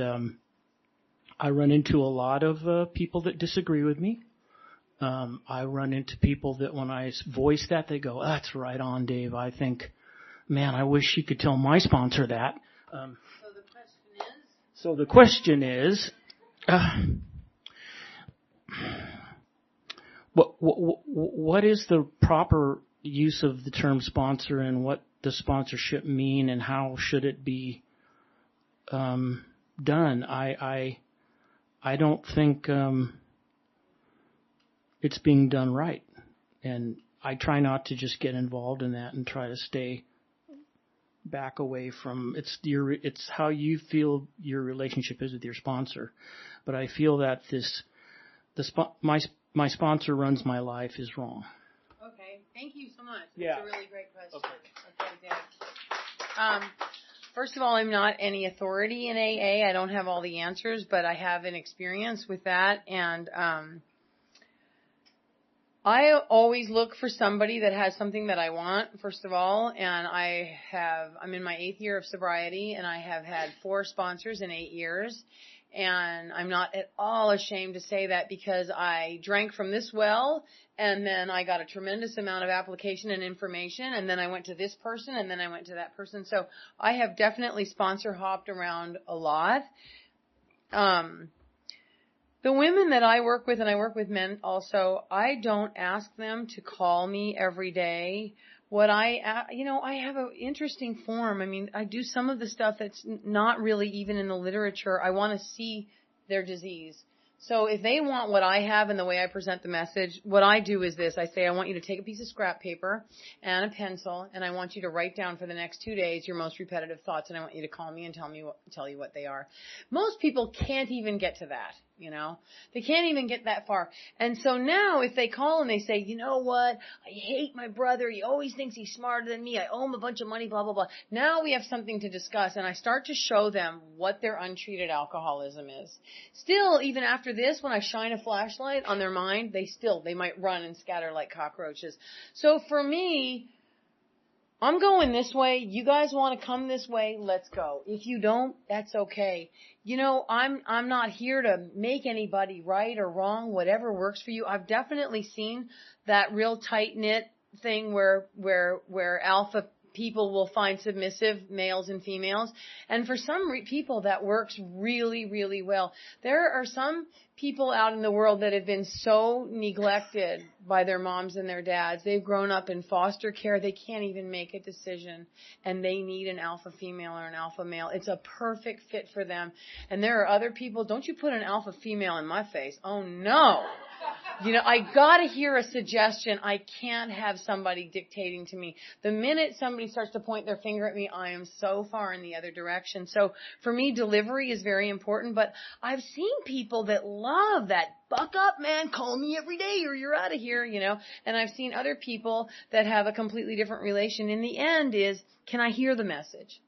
I run into a lot of people that disagree with me. I run into people that when I voice that, they go, "That's right on, Dave. I think, man, I wish you could tell my sponsor that." So the question is, what is the proper use of the term sponsor, and what does sponsorship mean, and how should it be done? I don't think it's being done right, and I try not to just get involved in that and try to stay back away from it's how you feel your relationship is with your sponsor. But I feel that my sponsor runs my life is wrong. Okay, thank you so much. Yeah. That's a really great question. Okay, Dan. First of all, I'm not any authority in AA. I don't have all the answers, but I have an experience with that. And I always look for somebody that has something that I want, first of all. And I'm in my 8th year of sobriety, and I have had 4 sponsors in 8 years. And I'm not at all ashamed to say that, because I drank from this well, and then I got a tremendous amount of application and information, and then I went to this person, and then I went to that person. So I have definitely sponsor hopped around a lot. The women that I work with, and I work with men also, I don't ask them to call me every day. I have an interesting form. I mean, I do some of the stuff that's not really even in the literature. I want to see their disease. So if they want what I have and the way I present the message, what I do is this. I say, I want you to take a piece of scrap paper and a pencil, and I want you to write down for the next 2 days your most repetitive thoughts, and I want you to call me and tell you what they are. Most people can't even get to that. They can't even get that far. And so now if they call and they say, "You know what? I hate my brother. He always thinks he's smarter than me. I owe him a bunch of money, blah, blah, blah." Now we have something to discuss, and I start to show them what their untreated alcoholism is. Still, even after this, when I shine a flashlight on their mind, they might run and scatter like cockroaches. So for me, I'm going this way. You guys want to come this way? Let's go. If you don't, that's okay. I'm not here to make anybody right or wrong, whatever works for you. I've definitely seen that real tight-knit thing where alpha people will find submissive males and females. And for some people, that works really, really well. There are some people out in the world that have been so neglected by their moms and their dads. They've grown up in foster care. They can't even make a decision, and they need an alpha female or an alpha male. It's a perfect fit for them. And there are other people, "Don't you put an alpha female in my face." Oh, no. I gotta hear a suggestion. I can't have somebody dictating to me. The minute somebody starts to point their finger at me, I am so far in the other direction. So for me, delivery is very important, but I've seen people that love that. "Buck up, man, call me every day or you're out of here," and I've seen other people that have a completely different relation. In the end is, can I hear the message?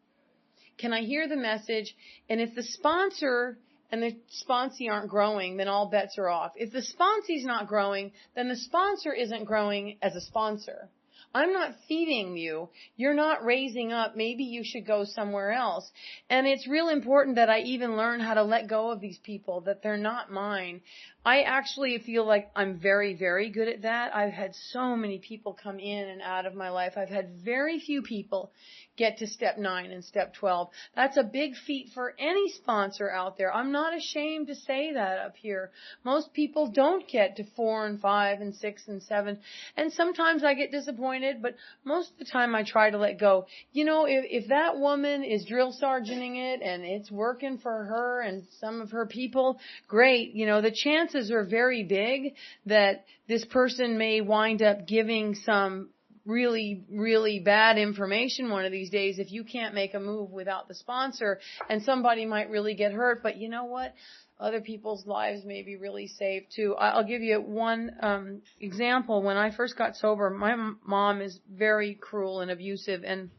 Can I hear the message? And if the sponsor and the sponsee aren't growing, then all bets are off. If the sponsee's not growing, then the sponsor isn't growing as a sponsor. I'm not feeding you. You're not raising up. Maybe you should go somewhere else. And it's real important that I even learn how to let go of these people, that they're not mine. I actually feel like I'm very, very good at that. I've had so many people come in and out of my life. I've had very few people get to step 9 and step 12. That's a big feat for any sponsor out there. I'm not ashamed to say that up here. Most people don't get to 4 and 5 and 6 and 7. And sometimes I get disappointed, but most of the time I try to let go. You know, if that woman is drill sergeanting it and it's working for her and some of her people, great. You know, the chances are very big that this person may wind up giving some really, really bad information one of these days if you can't make a move without the sponsor, and somebody might really get hurt. But you know what? Other people's lives may be really saved too. I'll give you one example. When I first got sober, my mom is very cruel and abusive, and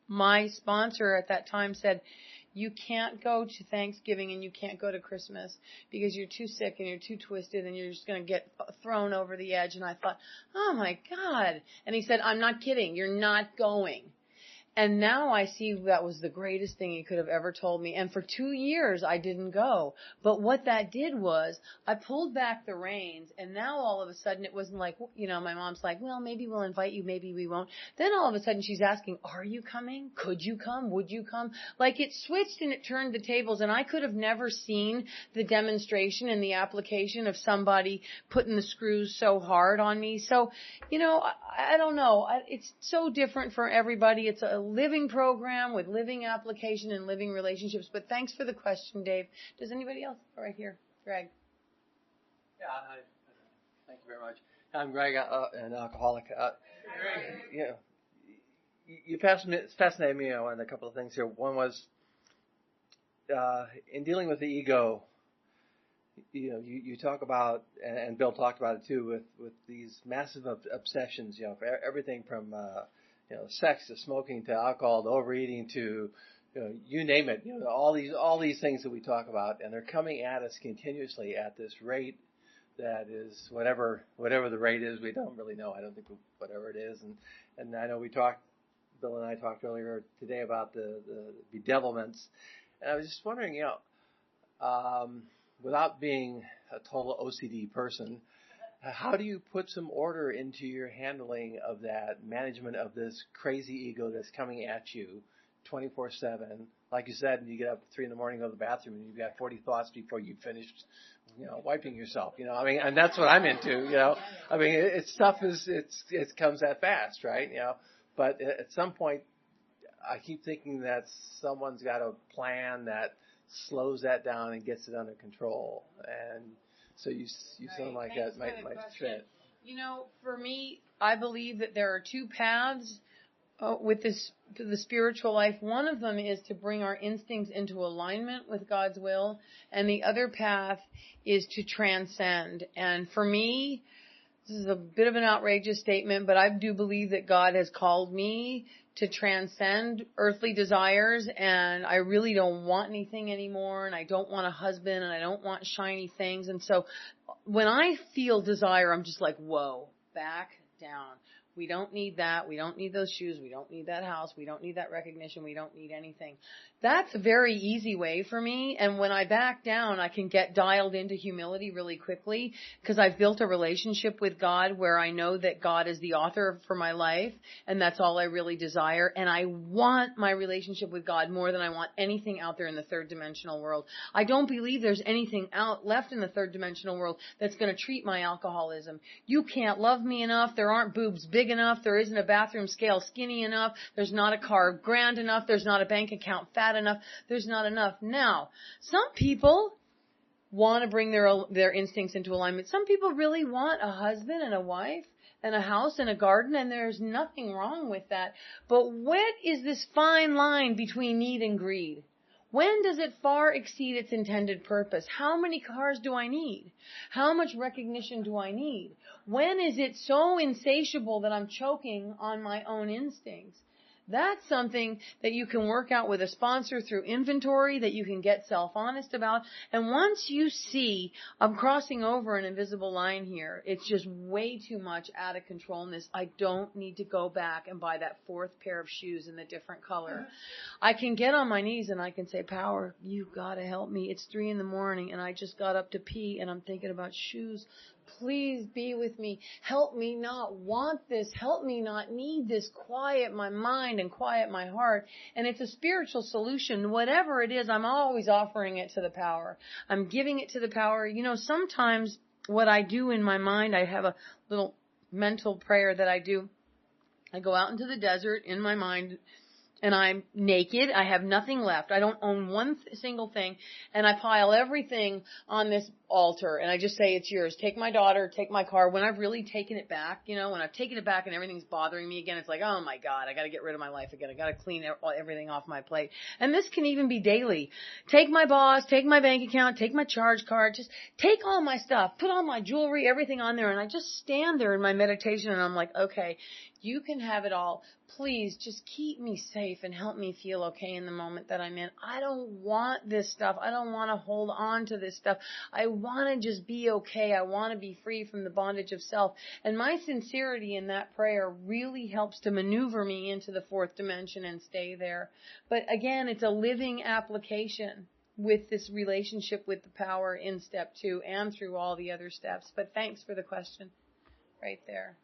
my sponsor at that time said, you can't go to Thanksgiving and you can't go to Christmas because you're too sick and you're too twisted and you're just going to get thrown over the edge. And I thought, oh my God. And he said, I'm not kidding. You're not going. And now I see that was the greatest thing he could have ever told me. And for 2 years, I didn't go. But what that did was I pulled back the reins. And now all of a sudden it wasn't like, you know, my mom's like, well, maybe we'll invite you, maybe we won't. Then all of a sudden she's asking, are you coming? Could you come? Would you come? Like it switched and it turned the tables. And I could have never seen the demonstration and the application of somebody putting the screws so hard on me. So, you know, I don't know. It's so different for everybody. It's a living program with living application and living relationships. But thanks for the question, Dave. Does anybody else? Right here, Greg. Yeah, thank you very much. I'm Greg, an alcoholic. You fascinated me on a couple of things here. One was in dealing with the ego. You know, you talk about, and Bill talked about it too, with these massive obsessions. You know, for everything from sex to smoking to alcohol to overeating to, you name it. You know, all these things that we talk about, and they're coming at us continuously at this rate that is whatever the rate is. We don't really know. I don't think whatever it is. And I know Bill and I talked earlier today about the bedevilments, and I was just wondering, without being a total OCD person, how do you put some order into your handling of that management of this crazy ego that's coming at you 24/7? Like you said, you get up at 3 a.m, go to the bathroom, and you've got 40 thoughts before you've finished, wiping yourself. I mean, and that's what I'm into. I mean, it comes that fast, right? But at some point, I keep thinking that someone's got a plan that slows that down and gets it under control. And so you sound like that might fit. For me, I believe that there are 2 paths with the spiritual life. One of them is to bring our instincts into alignment with God's will, and the other path is to transcend. And for me, this is a bit of an outrageous statement, but I do believe that God has called me to transcend earthly desires, and I really don't want anything anymore, and I don't want a husband, and I don't want shiny things. And so when I feel desire, I'm just like, whoa, back down. We don't need that. We don't need those shoes. We don't need that house. We don't need that recognition. We don't need anything. That's a very easy way for me. And when I back down, I can get dialed into humility really quickly because I've built a relationship with God where I know that God is the author for my life, and that's all I really desire. And I want my relationship with God more than I want anything out there in the third dimensional world. I don't believe there's anything left in the third dimensional world that's going to treat my alcoholism. You can't love me enough. There aren't boobs big enough. There isn't a bathroom scale skinny enough. There's not a car grand enough. There's not a bank account fat enough. There's not enough. Now, some people want to bring their instincts into alignment. Some people really want a husband and a wife and a house and a garden, and there's nothing wrong with that. But what is this fine line between need and greed? When does it far exceed its intended purpose? How many cars do I need? How much recognition do I need? When is it so insatiable that I'm choking on my own instincts? That's something that you can work out with a sponsor through inventory, that you can get self-honest about. And once you see, I'm crossing over an invisible line here, it's just way too much out of control in this. I don't need to go back and buy that 4th pair of shoes in a different color. I can get on my knees and I can say, Power, you've got to help me. It's 3 a.m. and I just got up to pee and I'm thinking about shoes. Please be with me. Help me not want this. Help me not need this. Quiet my mind and quiet my heart. And it's a spiritual solution. Whatever it is, I'm always offering it to the power. I'm giving it to the power. Sometimes what I do in my mind, I have a little mental prayer that I do. I go out into the desert in my mind, and I'm naked. I have nothing left. I don't own one single thing. And I pile everything on this altar. And I just say, it's yours. Take my daughter. Take my car. When I've really taken it back, when I've taken it back and everything's bothering me again, it's like, oh my God, I got to get rid of my life again. I got to clean everything off my plate. And this can even be daily. Take my boss. Take my bank account. Take my charge card. Just take all my stuff. Put all my jewelry, everything on there. And I just stand there in my meditation and I'm like, okay, you can have it all. Please just keep me safe and help me feel okay in the moment that I'm in. I don't want this stuff. I don't want to hold on to this stuff. I want to just be okay. I want to be free from the bondage of self. And my sincerity in that prayer really helps to maneuver me into the fourth dimension and stay there. But again, it's a living application with this relationship with the power in step 2 and through all the other steps. But thanks for the question right there.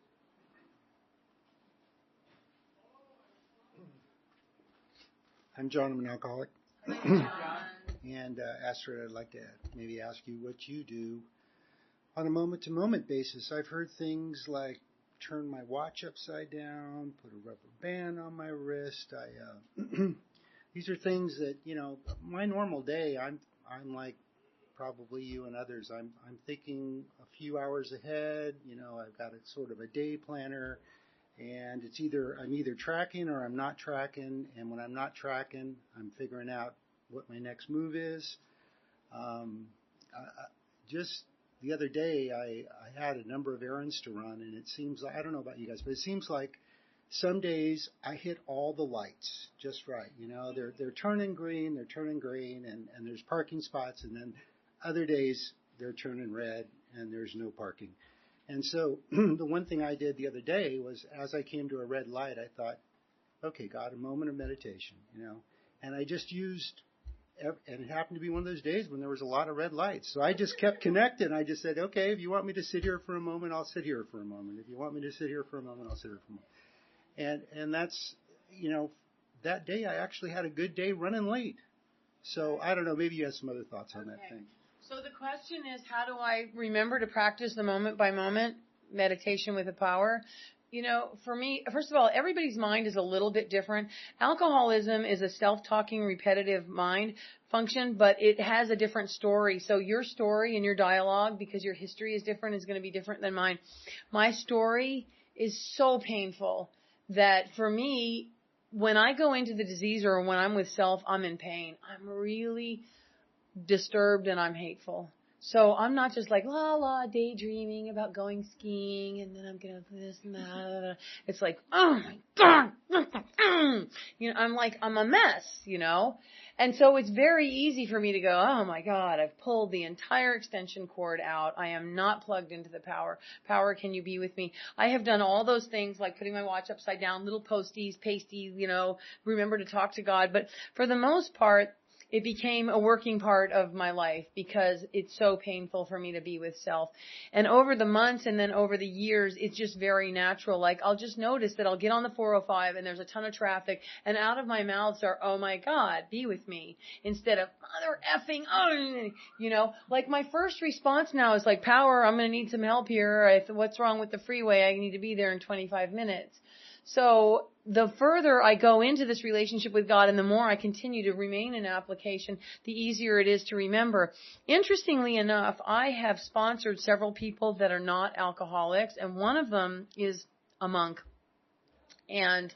I'm John. I'm an alcoholic. And Astrid, I'd like to maybe ask you what you do on a moment-to-moment basis. I've heard things like turn my watch upside down, put a rubber band on my wrist. These are things that, my normal day, I'm like probably you and others. I'm thinking a few hours ahead. I've got a sort of a day planner. And I'm either tracking or I'm not tracking. And when I'm not tracking, I'm figuring out what my next move is. Just the other day, I had a number of errands to run, and it seems like, I don't know about you guys, but it seems like some days I hit all the lights just right. They're turning green, and there's parking spots, and then other days they're turning red and there's no parking. And so the one thing I did the other day was, as I came to a red light, I thought, okay, God, a moment of meditation, and I just used, and it happened to be one of those days when there was a lot of red lights. So I just kept connected. I just said, okay, if you want me to sit here for a moment, I'll sit here for a moment. If you want me to sit here for a moment, I'll sit here for a moment. And that's, that day I actually had a good day running late. So I don't know, maybe you have some other thoughts on that thing. So the question is, how do I remember to practice the moment by moment meditation with the power? For me, first of all, everybody's mind is a little bit different. Alcoholism is a self-talking, repetitive mind function, but it has a different story. So your story and your dialogue, because your history is different, is going to be different than mine. My story is so painful that for me, when I go into the disease or when I'm with self, I'm in pain. I'm really disturbed and I'm hateful. So I'm not just like daydreaming about going skiing and then I'm gonna this and that. It's like, oh my God, I'm a mess, And so it's very easy for me to go, oh my God, I've pulled the entire extension cord out. I am not plugged into the power. Power, can you be with me? I have done all those things like putting my watch upside down, little pasties, remember to talk to God. But for the most part, it became a working part of my life because it's so painful for me to be with self. And over the months and then over the years, it's just very natural. Like I'll just notice that I'll get on the 405 and there's a ton of traffic and out of my mouths are, oh my God, be with me. Instead of mother effing, like my first response now is like, power, I'm going to need some help here. What's wrong with the freeway? I need to be there in 25 minutes. So the further I go into this relationship with God and the more I continue to remain in application, the easier it is to remember. Interestingly enough, I have sponsored several people that are not alcoholics, and one of them is a monk. And,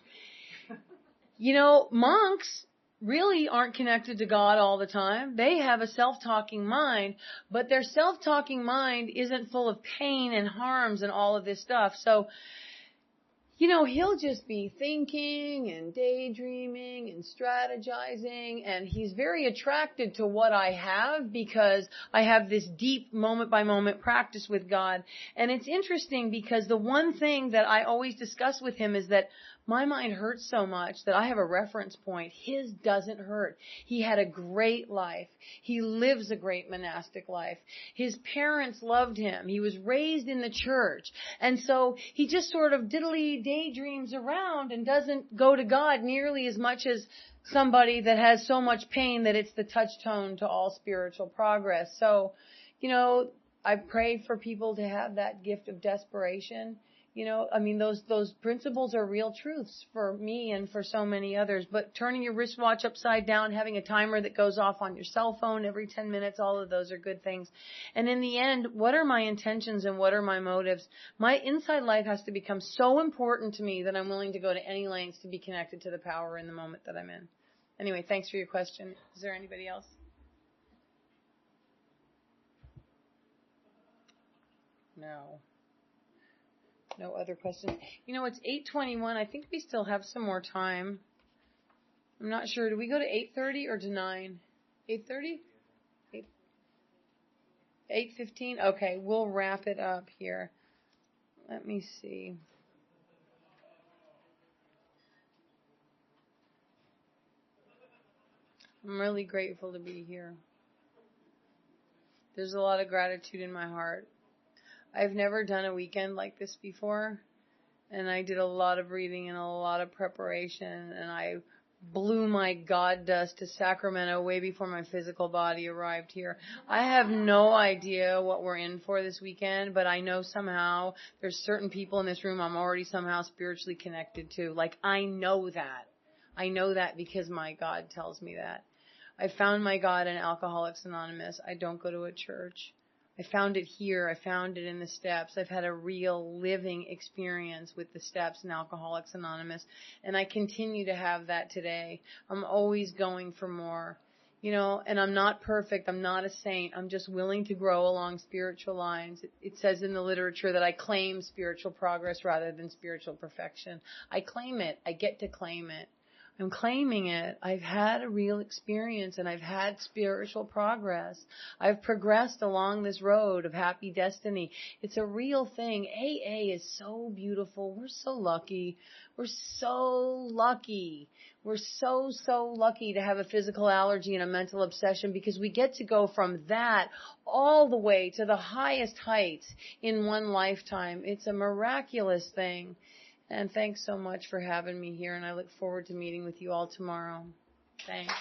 monks really aren't connected to God all the time. They have a self-talking mind, but their self-talking mind isn't full of pain and harms and all of this stuff. So, he'll just be thinking and daydreaming and strategizing, and he's very attracted to what I have because I have this deep moment-by-moment practice with God. And it's interesting because the one thing that I always discuss with him is that My mind hurts so much that I have a reference point. His doesn't hurt. He had a great life. He lives a great monastic life. His parents loved him. He was raised in the church. And so he just sort of diddly daydreams around and doesn't go to God nearly as much as somebody that has so much pain that it's the touchstone to all spiritual progress. So, I pray for people to have that gift of desperation. Those principles are real truths for me and for so many others. But turning your wristwatch upside down, having a timer that goes off on your cell phone every 10 minutes, all of those are good things. And in the end, what are my intentions and what are my motives? My inside life has to become so important to me that I'm willing to go to any lengths to be connected to the power in the moment that I'm in. Anyway, thanks for your question. Is there anybody else? No other questions. It's 8:21. I think we still have some more time. I'm not sure. Do we go to 8:30 or to 9? 8:30? 8:15? Okay, we'll wrap it up here. Let me see. I'm really grateful to be here. There's a lot of gratitude in my heart. I've never done a weekend like this before, and I did a lot of reading and a lot of preparation, and I blew my God dust to Sacramento way before my physical body arrived here. I have no idea what we're in for this weekend, but I know somehow there's certain people in this room I'm already somehow spiritually connected to. I know that. I know that because my God tells me that. I found my God in Alcoholics Anonymous. I don't go to a church. I found it here. I found it in the steps. I've had a real living experience with the steps in Alcoholics Anonymous, and I continue to have that today. I'm always going for more, and I'm not perfect. I'm not a saint. I'm just willing to grow along spiritual lines. It says in the literature that I claim spiritual progress rather than spiritual perfection. I claim it. I get to claim it. I'm claiming it. I've had a real experience and I've had spiritual progress. I've progressed along this road of happy destiny. It's a real thing. AA is so beautiful. We're so lucky. We're so lucky. We're so lucky to have a physical allergy and a mental obsession because we get to go from that all the way to the highest heights in one lifetime. It's a miraculous thing. And thanks so much for having me here, and I look forward to meeting with you all tomorrow. Thanks.